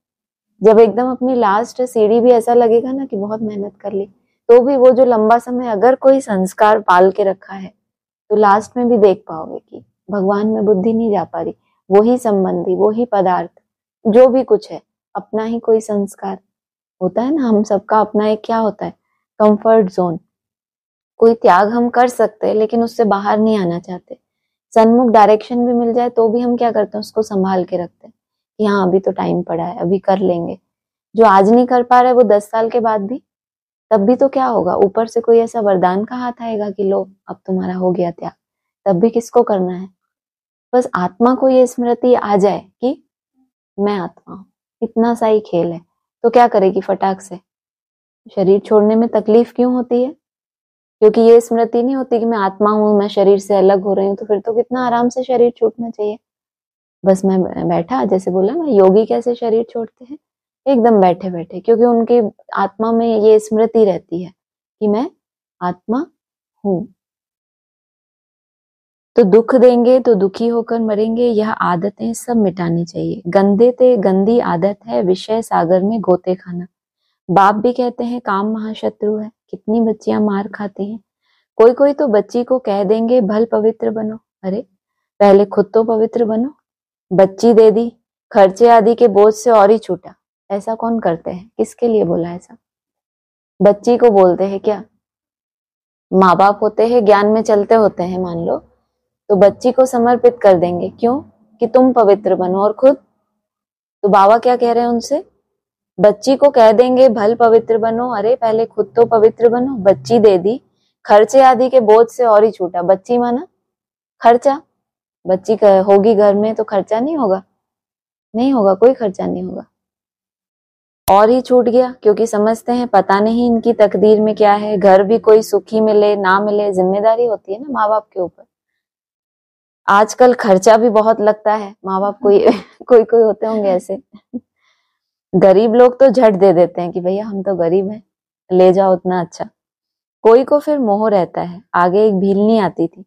जब एकदम अपनी लास्ट सीढ़ी भी ऐसा लगेगा ना कि बहुत मेहनत कर ली, तो भी वो जो लंबा समय अगर कोई संस्कार पाल के रखा है तो लास्ट में भी देख पाओगे कि भगवान में बुद्धि नहीं जा पा रही, वही संबंधी, वही पदार्थ, जो भी कुछ है, अपना ही कोई संस्कार होता है ना। हम सबका अपना एक क्या होता है? Comfort zone. कोई त्याग हम कर सकते हैं लेकिन उससे बाहर नहीं आना चाहते। सन्मुख डायरेक्शन भी मिल जाए तो भी हम क्या करते हैं? उसको संभाल के रखते हैं कि हाँ अभी तो टाइम पड़ा है, अभी कर लेंगे। जो आज नहीं कर पा रहा है वो 10 साल के बाद भी, तब भी तो क्या होगा? ऊपर से कोई ऐसा वरदान का हाथ आएगा कि लो अब तुम्हारा हो गया त्याग, तब भी किसको करना है? बस आत्मा को ये स्मृति आ जाए कि मैं आत्मा हूं, इतना सा ही खेल है। तो क्या करेगी फटाक से? शरीर छोड़ने में तकलीफ क्यों होती है? क्योंकि ये स्मृति नहीं होती कि मैं आत्मा हूं, मैं शरीर से अलग हो रही हूँ। तो फिर तो कितना आराम से शरीर छूटना चाहिए। बस मैं बैठा, जैसे बोला ना योगी कैसे शरीर छोड़ते हैं, एकदम बैठे बैठे, क्योंकि उनकी आत्मा में ये स्मृति रहती है कि मैं आत्मा हूं। तो दुख देंगे तो दुखी होकर मरेंगे, यह आदतें सब मिटानी चाहिए। गंदी आदत है विषय सागर में गोते खाना। बाप भी कहते हैं काम महाशत्रु है, कितनी बच्चियां मार खाती हैं। कोई कोई तो बच्ची को कह देंगे भल पवित्र बनो। अरे पहले खुद तो पवित्र बनो। बच्ची दे दी, खर्चे आदि के बोझ से और ही छूटा। ऐसा कौन करते हैं? किसके लिए बोला ऐसा? बच्ची को बोलते हैं क्या? माँ बाप होते हैं, ज्ञान में चलते होते हैं मान लो, तो बच्ची को समर्पित कर देंगे। क्यों? कि तुम पवित्र बनो। और खुद तो बाबा क्या कह रहे हैं उनसे? बच्ची को कह देंगे भल पवित्र बनो। अरे पहले खुद तो पवित्र बनो। बच्ची दे दी, खर्चे आदि के बोझ से और ही छूटा। बच्ची माना खर्चा। बच्ची होगी घर में तो खर्चा नहीं होगा? नहीं होगा, कोई खर्चा नहीं होगा। और ही छूट गया, क्योंकि समझते हैं पता नहीं इनकी तकदीर में क्या है। घर भी कोई सुखी मिले ना मिले, जिम्मेदारी होती है ना माँ बाप के ऊपर। आजकल खर्चा भी बहुत लगता है माँ बाप को। कोई कोई होते होंगे ऐसे। गरीब लोग तो झट दे देते हैं कि भैया हम तो गरीब हैं, ले जाओ उतना अच्छा। कोई को फिर मोह रहता है। आगे एक भीलनी आती थी,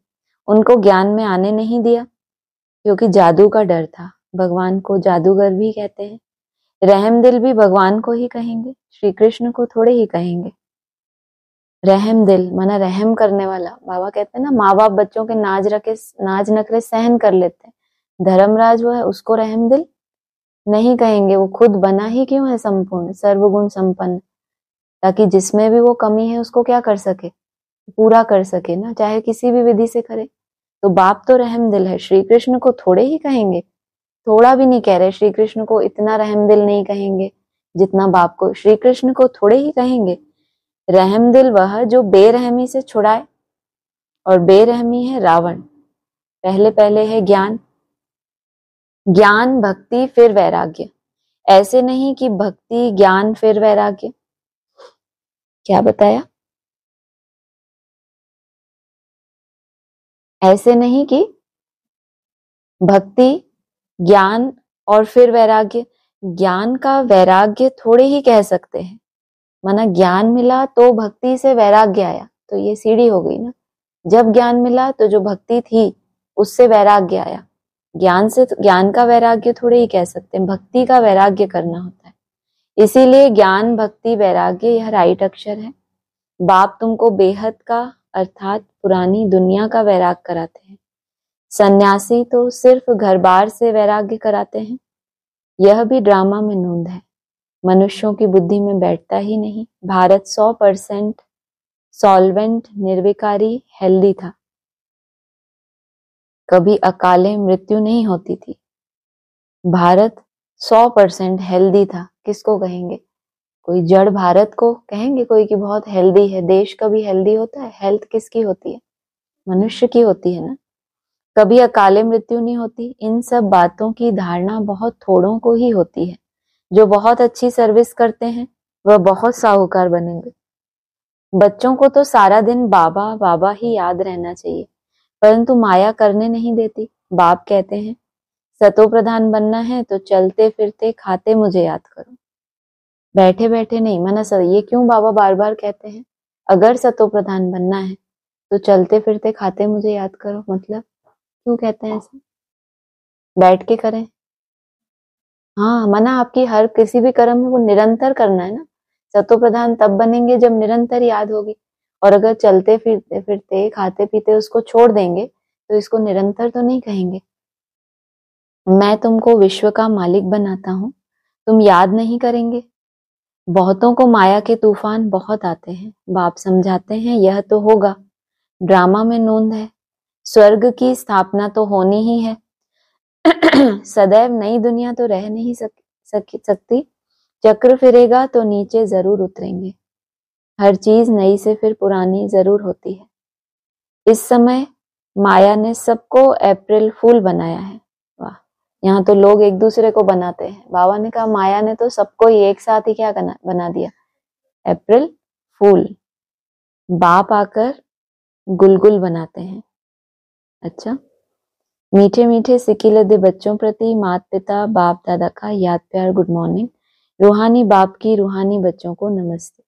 उनको ज्ञान में आने नहीं दिया क्योंकि जादू का डर था। भगवान को जादूगर भी कहते हैं। रहम दिल भी भगवान को ही कहेंगे, श्री कृष्ण को थोड़े ही कहेंगे। रहम दिल माना रहम करने वाला। बाबा कहते हैं ना, माँ बाप बच्चों के नाज नखरे सहन कर लेते हैं। धर्मराज वो है, उसको रहम दिल नहीं कहेंगे। वो खुद बना ही क्यों है संपूर्ण सर्वगुण संपन्न, ताकि जिसमें भी वो कमी है उसको क्या कर सके, पूरा कर सके ना, चाहे किसी भी विधि से करे। तो बाप तो रहम दिल है, श्री कृष्ण को थोड़े ही कहेंगे। थोड़ा भी नहीं कह रहे, श्री कृष्ण को इतना रहम दिल नहीं कहेंगे जितना बाप को। श्री कृष्ण को थोड़े ही कहेंगे। रहम दिल वह जो बेरहमी से छुड़ाए, और बेरहमी है रावण। पहले पहले है ज्ञान, ज्ञान भक्ति फिर वैराग्य। ऐसे नहीं कि भक्ति ज्ञान फिर वैराग्य। क्या बताया? ऐसे नहीं कि भक्ति ज्ञान और फिर वैराग्य। ज्ञान का वैराग्य थोड़े ही कह सकते हैं। माना ज्ञान मिला तो भक्ति से वैराग्य आया, तो ये सीढ़ी हो गई ना। जब ज्ञान मिला तो जो भक्ति थी उससे वैराग्य आया। ज्ञान से ज्ञान का वैराग्य थोड़े ही कह सकते हैं, भक्ति का वैराग्य करना होता है। इसीलिए ज्ञान भक्ति वैराग्य यह राइट अक्षर है। बाप तुमको बेहद का अर्थात पुरानी दुनिया का वैराग कराते हैं। सन्यासी तो सिर्फ घर बार से वैराग्य कराते हैं। यह भी ड्रामा में नोंद है, मनुष्यों की बुद्धि में बैठता ही नहीं। भारत 100% सॉल्वेंट निर्विकारी हेल्दी था, कभी अकाले मृत्यु नहीं होती थी। भारत 100% हेल्दी था। किसको कहेंगे? कोई जड़ भारत को कहेंगे कोई कि बहुत हेल्दी है। देश कभी हेल्दी होता है? हेल्थ किसकी होती है? मनुष्य की होती है ना। कभी अकाले मृत्यु नहीं होती। इन सब बातों की धारणा बहुत थोड़ों को ही होती है। जो बहुत अच्छी सर्विस करते हैं वह बहुत साहूकार बनेंगे। बच्चों को तो सारा दिन बाबा बाबा ही याद रहना चाहिए, परंतु माया करने नहीं देती। बाप कहते हैं सतो प्रधान बनना है तो चलते फिरते खाते मुझे याद करो, बैठे बैठे नहीं। माना सर ये क्यों बाबा बार बार कहते हैं? अगर सतो प्रधान बनना है तो चलते फिरते खाते मुझे याद करो, मतलब क्यों कहते हैं ऐसा? बैठ के करें। हाँ, मना आपकी हर किसी भी कर्म में वो निरंतर करना है ना। सतो प्रधान तब बनेंगे जब निरंतर याद होगी। और अगर चलते फिरते फिरते खाते पीते उसको छोड़ देंगे तो इसको निरंतर तो नहीं कहेंगे। मैं तुमको विश्व का मालिक बनाता हूं, तुम याद नहीं करेंगे। बहुतों को माया के तूफान बहुत आते हैं। बाप समझाते हैं यह तो होगा, ड्रामा में नोंद है। स्वर्ग की स्थापना तो होनी ही है। सदैव नई दुनिया तो रह नहीं सकती। चक्र फिरेगा तो नीचे जरूर उतरेंगे। हर चीज नई से फिर पुरानी जरूर होती है। इस समय माया ने सबको अप्रैल फूल बनाया है। वाह, यहाँ तो लोग एक दूसरे को बनाते हैं। बाबा ने कहा माया ने तो सबको ही एक साथ ही क्या बना दिया, अप्रैल फूल। बाप आकर गुलगुल बनाते हैं। अच्छा, मीठे मीठे सिकिलदे बच्चों प्रति माता पिता बाप दादा का याद प्यार गुड मॉर्निंग। रूहानी बाप की रूहानी बच्चों को नमस्ते।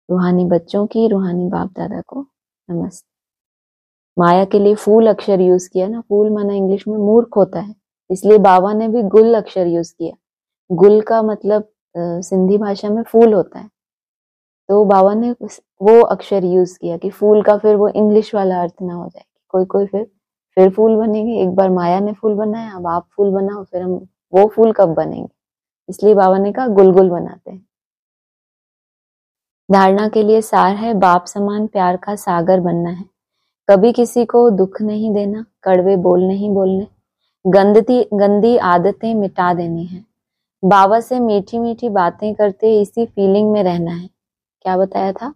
रूहानी बच्चों की, रूहानी बाप दादा को नमस्ते। माया के लिए फूल अक्षर यूज किया ना, फूल माना इंग्लिश में मूर्ख होता है, इसलिए बाबा ने भी गुल अक्षर यूज किया। गुल का मतलब सिंधी भाषा में फूल होता है, तो बाबा ने वो अक्षर यूज किया कि फूल का फिर वो इंग्लिश वाला अर्थ ना हो जाए। कोई कोई फिर फूल बनेंगे, एक बार माया ने फूल बनाया, अब आप फूल बनाओ, फिर हम वो फूल कब बनेंगे, इसलिए बाबा ने कहा गुल बनाते हैं। धारणा के लिए सार है, बाप समान प्यार का सागर बनना है, कभी किसी को दुख नहीं देना, कड़वे बोल नहीं बोलने, गंदी आदतें मिटा देनी है, बाबा से मीठी मीठी बातें करते इसी फीलिंग में रहना है। क्या बताया था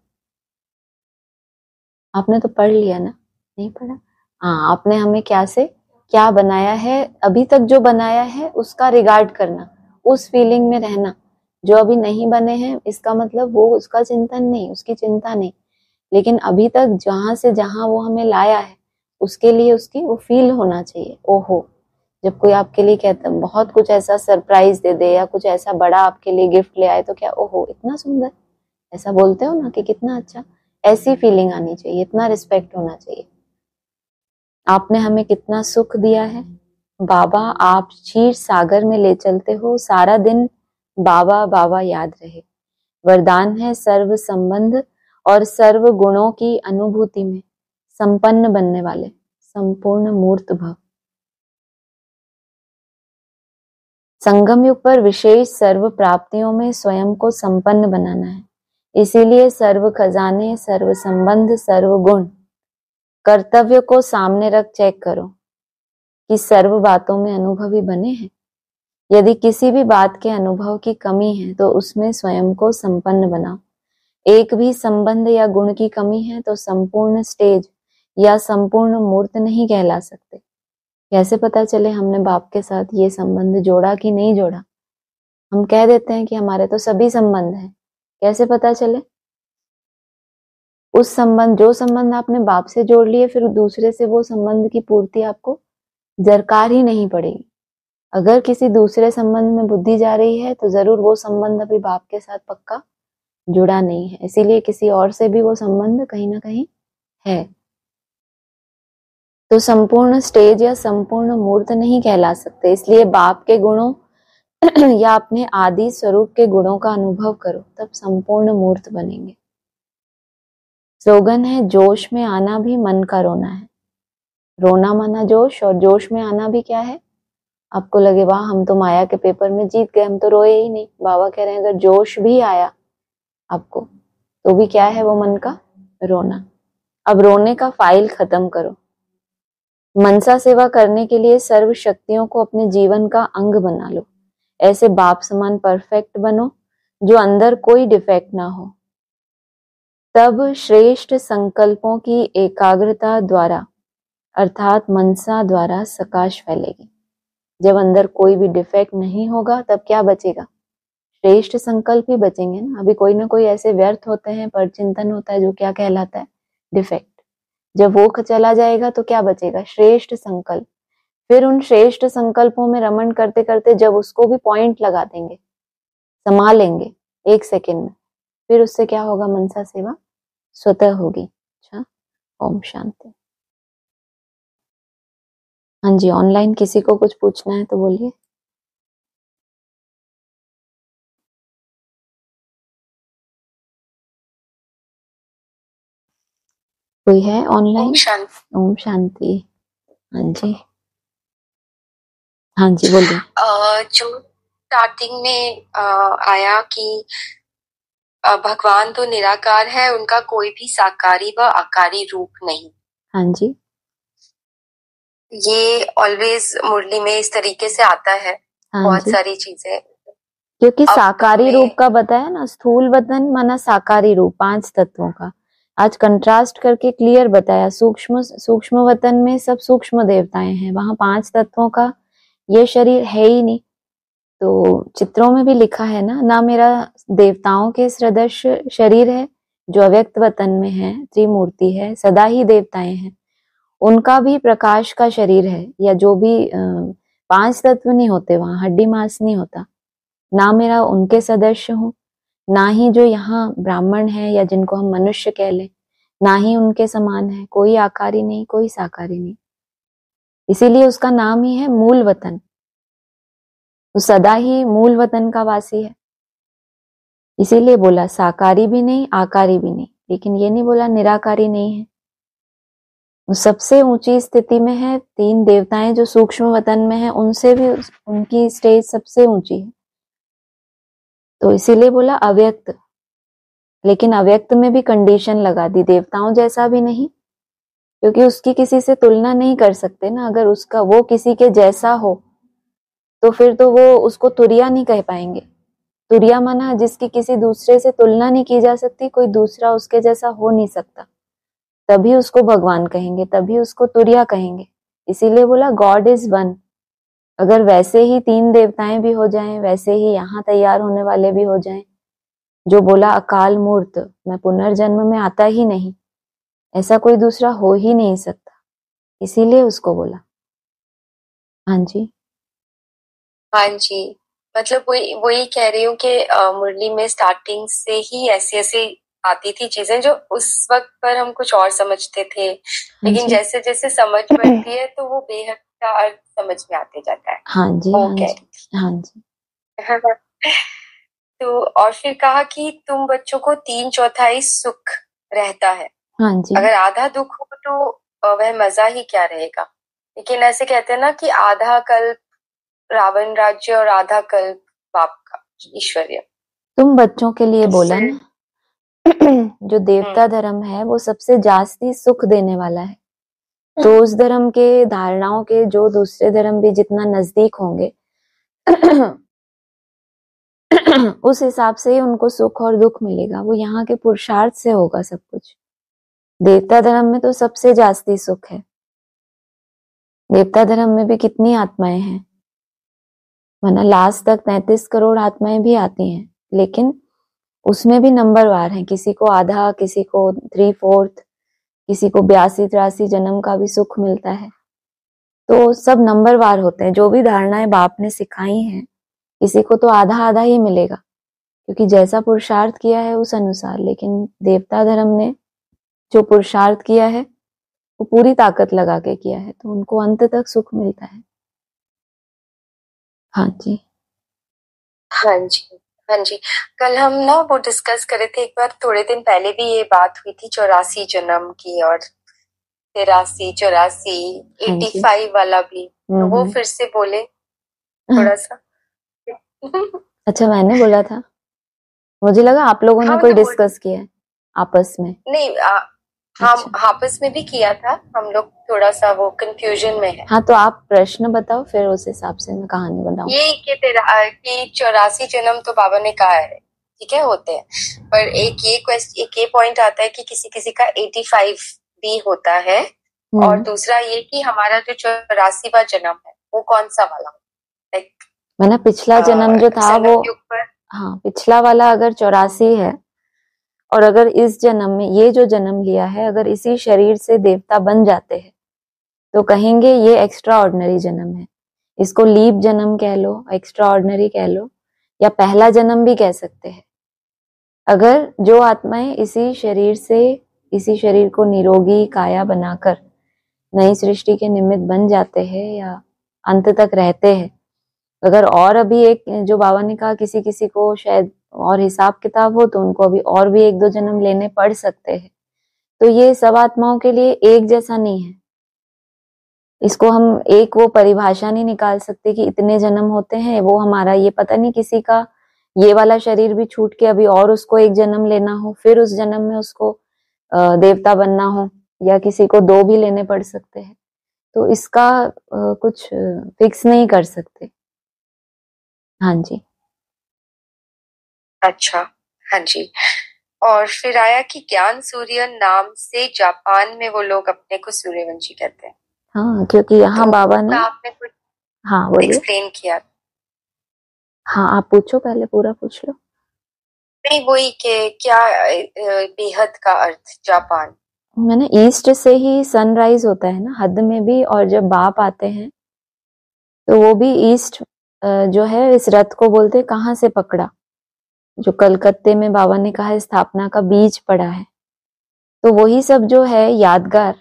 आपने? तो पढ़ लिया ना? नहीं पढ़ा? हाँ, आपने हमें क्या बनाया है, अभी तक जो बनाया है उसका रिगार्ड करना, उस फीलिंग में रहना। जो अभी नहीं बने हैं इसका मतलब वो उसका चिंतन नहीं, उसकी चिंता नहीं, लेकिन अभी तक जहां से जहां वो हमें लाया है उसके लिए उसकी वो फील होना चाहिए। ओहो, जब कोई आपके लिए कहता है बहुत कुछ ऐसा सरप्राइज दे दे या कुछ ऐसा बड़ा आपके लिए गिफ्ट ले आए तो क्या ओहो इतना सुंदर, ऐसा बोलते हो ना कि कितना अच्छा, ऐसी फीलिंग आनी चाहिए, इतना रिस्पेक्ट होना चाहिए। आपने हमें कितना सुख दिया है बाबा, आप क्षीर सागर में ले चलते हो, सारा दिन बाबा बाबा याद रहे। वरदान है सर्व संबंध और सर्व गुणों की अनुभूति में संपन्न बनने वाले संपूर्ण मूर्त भव। संगम युग पर विशेष सर्व प्राप्तियों में स्वयं को संपन्न बनाना है, इसीलिए सर्व खजाने, सर्व संबंध, सर्व गुण, कर्तव्य को सामने रख चेक करो कि सर्व बातों में अनुभवी बने हैं। यदि किसी भी बात के अनुभव की कमी है तो उसमें स्वयं को संपन्न बनाओ। एक भी संबंध या गुण की कमी है तो संपूर्ण स्टेज या संपूर्ण मूर्त नहीं कहला सकते। कैसे पता चले हमने बाप के साथ ये संबंध जोड़ा कि नहीं जोड़ा? हम कह देते हैं कि हमारे तो सभी संबंध हैं, कैसे पता चले? उस संबंध, जो संबंध आपने बाप से जोड़ लिए, फिर दूसरे से वो संबंध की पूर्ति आपको दरकार ही नहीं पड़ेगी। अगर किसी दूसरे संबंध में बुद्धि जा रही है तो जरूर वो संबंध अभी बाप के साथ पक्का जुड़ा नहीं है, इसीलिए किसी और से भी वो संबंध कहीं ना कहीं है। तो संपूर्ण स्टेज या संपूर्ण मूर्त नहीं कहला सकते, इसलिए बाप के गुणों या अपने आदि स्वरूप के गुणों का अनुभव करो, तब संपूर्ण मूर्त बनेंगे। स्लोगन है, जोश में आना भी मन का रोना है। रोना माना जोश, और जोश में आना भी क्या है? आपको लगे वाह हम तो माया के पेपर में जीत गए, हम तो रोए ही नहीं। बाबा कह रहे हैं अगर जोश भी आया आपको तो भी क्या है वो मन का रोना। अब रोने का फाइल खत्म करो। मनसा सेवा करने के लिए सर्व शक्तियों को अपने जीवन का अंग बना लो। ऐसे बाप समान परफेक्ट बनो जो अंदर कोई डिफेक्ट ना हो। तब श्रेष्ठ संकल्पों की एकाग्रता द्वारा अर्थात मनसा द्वारा सकाश फैलेगी। जब अंदर कोई भी डिफेक्ट नहीं होगा तब क्या बचेगा? श्रेष्ठ संकल्प ही बचेंगे ना। अभी कोई ना कोई ऐसे व्यर्थ होते हैं, पर चिंतन होता है जो क्या कहलाता है? डिफेक्ट। जब वो चला जाएगा तो क्या बचेगा? श्रेष्ठ संकल्प। फिर उन श्रेष्ठ संकल्पों में रमण करते करते जब उसको भी पॉइंट लगा देंगे, समा लेंगे 1 सेकेंड में, फिर उससे क्या होगा? मनसा सेवा स्वतः होगी। अच्छा, ओम शांति। हाँ जी, ऑनलाइन किसी को कुछ पूछना है तो बोलिए। कोई है ऑनलाइन? ओम शांति। हाँ जी, हाँ जी बोलिए। जो स्टार्टिंग में आया कि भगवान तो निराकार है, उनका कोई भी साकारी व आकारी रूप नहीं। हाँ जी, ये ऑलवेज मुरली में इस तरीके से आता है। हाँ बहुत जी, सारी चीजें, क्योंकि साकारी रूप का बताया ना, स्थूल वतन माना साकारी रूप 5 तत्वों का। आज कंट्रास्ट करके क्लियर बताया, सूक्ष्म वतन में सब सूक्ष्म देवताएं हैं, वहां 5 तत्वों का ये शरीर है ही नहीं। तो चित्रों में भी लिखा है ना मेरा देवताओं के सदृश शरीर है, जो अव्यक्त वतन में है, त्रिमूर्ति है, सदा ही देवताएं हैं, उनका भी प्रकाश का शरीर है। या जो भी 5 तत्व नहीं होते वहां, हड्डी मांस नहीं होता, ना मेरा उनके सदस्य हूँ, ना ही जो यहाँ ब्राह्मण है या जिनको हम मनुष्य कह लें, ना ही उनके समान है, कोई आकारी नहीं, कोई साकारी नहीं। इसीलिए उसका नाम ही है मूल वतन। तो सदा ही मूल वतन का वासी है। इसीलिए बोला साकारी भी नहीं, आकारी भी नहीं, लेकिन ये नहीं बोला निराकारी नहीं है। वो सबसे ऊंची स्थिति में है। 3 देवताएं जो सूक्ष्म वतन में है, उनसे भी उनकी स्टेज सबसे ऊंची है। तो इसीलिए बोला अव्यक्त, लेकिन अव्यक्त में भी कंडीशन लगा दी, देवताओं जैसा भी नहीं, क्योंकि उसकी किसी से तुलना नहीं कर सकते ना। अगर उसका वो किसी के जैसा हो तो फिर तो वो उसको तुरिया नहीं कह पाएंगे। तुरिया माना जिसकी किसी दूसरे से तुलना नहीं की जा सकती, कोई दूसरा उसके जैसा हो नहीं सकता, तभी उसको भगवान कहेंगे, तभी उसको तुरिया कहेंगे। इसीलिए बोला गॉड इज वन। अगर वैसे ही 3 देवताएं भी हो जाएं, वैसे ही यहाँ तैयार होने वाले भी हो जाएं, जो बोला अकाल मूर्त, मैं पुनर्जन्म में आता ही नहीं, ऐसा कोई दूसरा हो ही नहीं सकता, इसीलिए उसको बोला। हाँ जी, हाँ जी, मतलब वही वही कह रही हूँ कि मुरली में स्टार्टिंग से ही ऐसी ऐसी आती थी चीजें जो उस वक्त पर हम कुछ और समझते थे, लेकिन जी। जैसे जैसे समझ बढ़ती है तो वो बेहद का अर्थ समझ में आते जाता है। हाँ जी, हाँ ओके। जी, हाँ जी। तो और फिर कहा कि तुम बच्चों को 3/4 सुख रहता है, हाँ जी, अगर आधा दुख हो तो वह मजा ही क्या रहेगा। लेकिन ऐसे कहते हैं ना कि आधा कल्प रावण राज्य और आधा कल्प बाप का ऐश्वर्य। तुम बच्चों के लिए तो बोला फिर ना। जो देवता धर्म है वो सबसे जास्ती सुख देने वाला है। तो उस धर्म के धारणाओं के जो दूसरे धर्म भी जितना नजदीक होंगे उस हिसाब से ही उनको सुख और दुख मिलेगा। वो यहाँ के पुरुषार्थ से होगा सब कुछ। देवता धर्म में तो सबसे जास्ती सुख है। देवता धर्म में भी कितनी आत्माएं हैं, वरना लास्ट तक 33 करोड़ आत्माएं भी आती हैं, लेकिन उसमें भी नंबरवार हैं। किसी को आधा, किसी को 3/4, किसी को 82-83 जन्म का भी सुख मिलता है। तो सब नंबरवार होते हैं। जो भी धारणाएं बाप ने सिखाई हैं, किसी को तो आधा आधा ही मिलेगा, क्योंकि जैसा पुरुषार्थ किया है उस अनुसार। लेकिन देवता धर्म ने जो पुरुषार्थ किया है वो पूरी ताकत लगा के किया है, तो उनको अंत तक सुख मिलता है। हाँ जी, हाँ जी, हाँ जी। कल हम ना वो डिस्कस कर रहे थे, एक बार थोड़े दिन पहले भी ये बात हुई थी 84 जन्म की, और 83, 84, हाँ जी। 85 वाला भी, तो वो फिर से बोले थोड़ा सा। अच्छा, मैंने बोला था, मुझे लगा आप लोगों ने हाँ कोई मतलब डिस्कस किया है आपस में। नहीं, हम अच्छा, आपस में भी किया था, हम लोग थोड़ा सा वो कंफ्यूजन में है। हाँ तो आप प्रश्न बताओ, फिर उस हिसाब से मैं कहानी बनाऊं। ये कि तेरा कि 84 जन्म तो बाबा ने कहा है, ठीक है, होते हैं, पर एक ये पॉइंट आता है कि किसी किसी का 85 भी होता है, और दूसरा ये कि हमारा जो 84वां जन्म है वो कौन सा वाला, लाइक मैंने पिछला जन्म जो था वो, के ऊपर। हाँ पिछला वाला अगर 84 है, और अगर इस जन्म में ये जो जन्म लिया है, अगर इसी शरीर से देवता बन जाते हैं तो कहेंगे ये एक्स्ट्रा ऑर्डिनरी जन्म है। इसको लीप जन्म कह लो, एक्स्ट्रा ऑर्डिनरी कह लो, या पहला जन्म भी कह सकते हैं। अगर जो आत्माएं इसी शरीर से, इसी शरीर को निरोगी काया बनाकर नई सृष्टि के निमित्त बन जाते हैं या अंत तक रहते हैं, अगर और अभी एक जो बाबा ने कहा किसी किसी को शायद और हिसाब किताब हो तो उनको अभी और भी 1-2 जन्म लेने पड़ सकते हैं। तो ये सब आत्माओं के लिए एक जैसा नहीं है। इसको हम एक वो परिभाषा नहीं निकाल सकते कि इतने जन्म होते हैं। वो हमारा ये पता नहीं, किसी का ये वाला शरीर भी छूट के अभी और उसको एक जन्म लेना हो, फिर उस जन्म में उसको देवता बनना हो, या किसी को 2 भी लेने पड़ सकते हैं। तो इसका कुछ फिक्स नहीं कर सकते। हाँ जी, अच्छा, हाँ जी। और फिर आया कि ज्ञान सूर्य नाम से जापान में वो लोग अपने को सूर्यवंशी कहते हैं। हाँ क्योंकि यहाँ तो बाबा ने, आपने कुछ हाँ बोलिए। एक्सप्लेन किया। हाँ आप पूछो, पहले पूरा पूछ लो। नहीं, वही के क्या बेहद का अर्थ जापान। मैंने ईस्ट से ही सनराइज होता है ना हद में भी, और जब बाप आते हैं तो वो भी ईस्ट जो है इस रथ को बोलते हैं कहाँ से पकड़ा, जो कलकत्ते में बाबा ने कहा स्थापना का बीज पड़ा है, तो वही सब जो है यादगार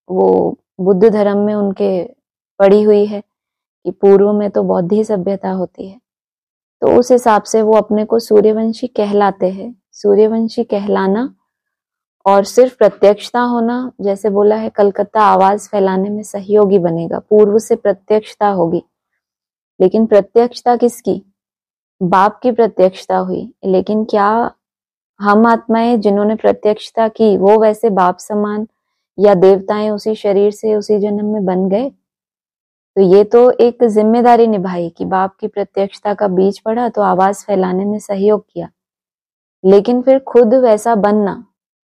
वो बुद्ध धर्म में उनके पड़ी हुई है कि पूर्व में तो बौद्धी सभ्यता होती है, तो उस हिसाब से वो अपने को सूर्यवंशी कहलाते हैं। सूर्यवंशी कहलाना और सिर्फ प्रत्यक्षता होना, जैसे बोला है कलकत्ता आवाज फैलाने में सहयोगी बनेगा, पूर्व से प्रत्यक्षता होगी, लेकिन प्रत्यक्षता किसकी? बाप की प्रत्यक्षता हुई। लेकिन क्या हम आत्माएं जिन्होंने प्रत्यक्षता की वो वैसे बाप समान या देवताएं उसी शरीर से उसी जन्म में बन गए? तो ये तो एक जिम्मेदारी निभाई कि बाप की प्रत्यक्षता का बीज पड़ा तो आवाज फैलाने में सहयोग किया, लेकिन फिर खुद वैसा बनना,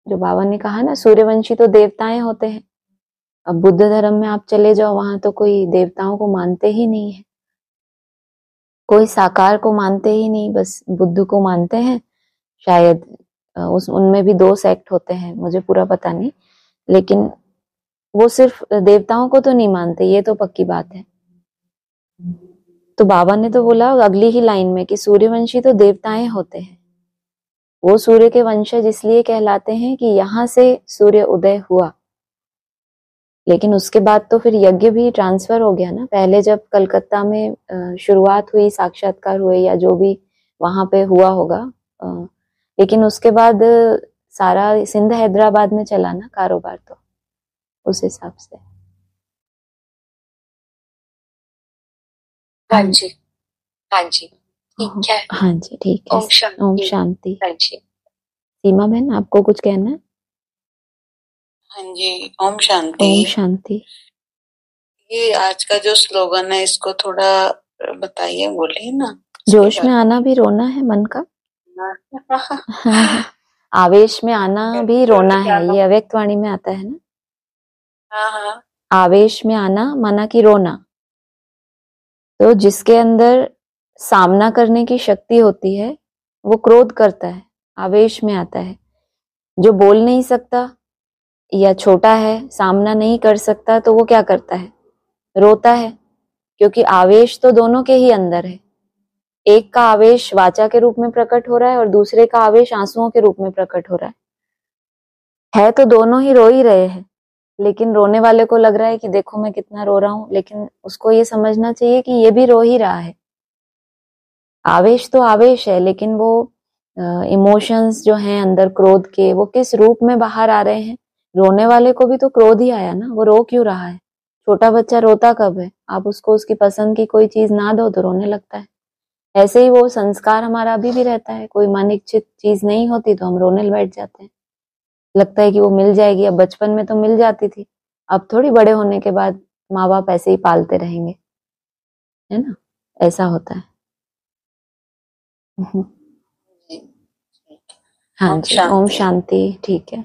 जो बाबा ने कहा ना सूर्यवंशी तो देवताएं होते हैं। अब बुद्ध धर्म में आप चले जाओ, वहां तो कोई देवताओं को मानते ही नहीं है, कोई साकार को मानते ही नहीं, बस बुद्ध को मानते हैं। शायद उस उनमें भी 2 सेक्ट होते हैं, मुझे पूरा पता नहीं, लेकिन वो सिर्फ देवताओं को तो नहीं मानते, ये तो पक्की बात है। तो बाबा ने तो बोला अगली ही लाइन में कि सूर्यवंशी तो देवताएं होते हैं, वो सूर्य के वंशज इसलिए कहलाते हैं कि यहां से सूर्य उदय हुआ। लेकिन उसके बाद तो फिर यज्ञ भी ट्रांसफर हो गया ना, पहले जब कलकत्ता में शुरुआत हुई, साक्षात्कार हुए या जो भी वहां पे हुआ होगा, लेकिन उसके बाद सारा सिंध हैदराबाद में चला ना कारोबार, तो उस हिसाब से। हाँ जी, हाँ जी, ठीक है। हाँ जी, ठीक है। ओम शांति। ओम शांति। हाँ जी, सीमा बहन, आपको कुछ कहना है? हाँ जी, ओम शांति। ओम शांति। ये आज का जो स्लोगन है इसको थोड़ा बताइए, बोलिए ना। जोश में आना भी रोना है मन का। आवेश में आना भी रोना है, ये अव्यक्त वाणी में आता है ना। हाँ। आवेश में आना माना कि रोना। तो जिसके अंदर सामना करने की शक्ति होती है वो क्रोध करता है, आवेश में आता है। जो बोल नहीं सकता या छोटा है, सामना नहीं कर सकता, तो वो क्या करता है? रोता है, क्योंकि आवेश तो दोनों के ही अंदर है। एक का आवेश वाचा के रूप में प्रकट हो रहा है और दूसरे का आवेश आंसुओं के रूप में प्रकट हो रहा है तो दोनों ही रो ही रहे हैं, लेकिन रोने वाले को लग रहा है कि देखो मैं कितना रो रहा हूं, लेकिन उसको ये समझना चाहिए कि ये भी रो ही रहा है। आवेश तो आवेश है, लेकिन वो इमोशंस जो हैं अंदर क्रोध के, वो किस रूप में बाहर आ रहे हैं। रोने वाले को भी तो क्रोध ही आया ना, वो रो क्यों रहा है? छोटा बच्चा रोता कब है? आप उसको उसकी पसंद की कोई चीज ना दो तो रोने लगता है। ऐसे ही वो संस्कार हमारा अभी भी रहता है, कोई मन इच्छित चीज नहीं होती तो हम रोने बैठ जाते हैं, लगता है कि वो मिल जाएगी। अब बचपन में तो मिल जाती थी, अब थोड़ी बड़े होने के बाद माँ बाप ऐसे ही पालते रहेंगे, है ना, ऐसा होता है। हाँ जी, ओम शांति। ठीक है।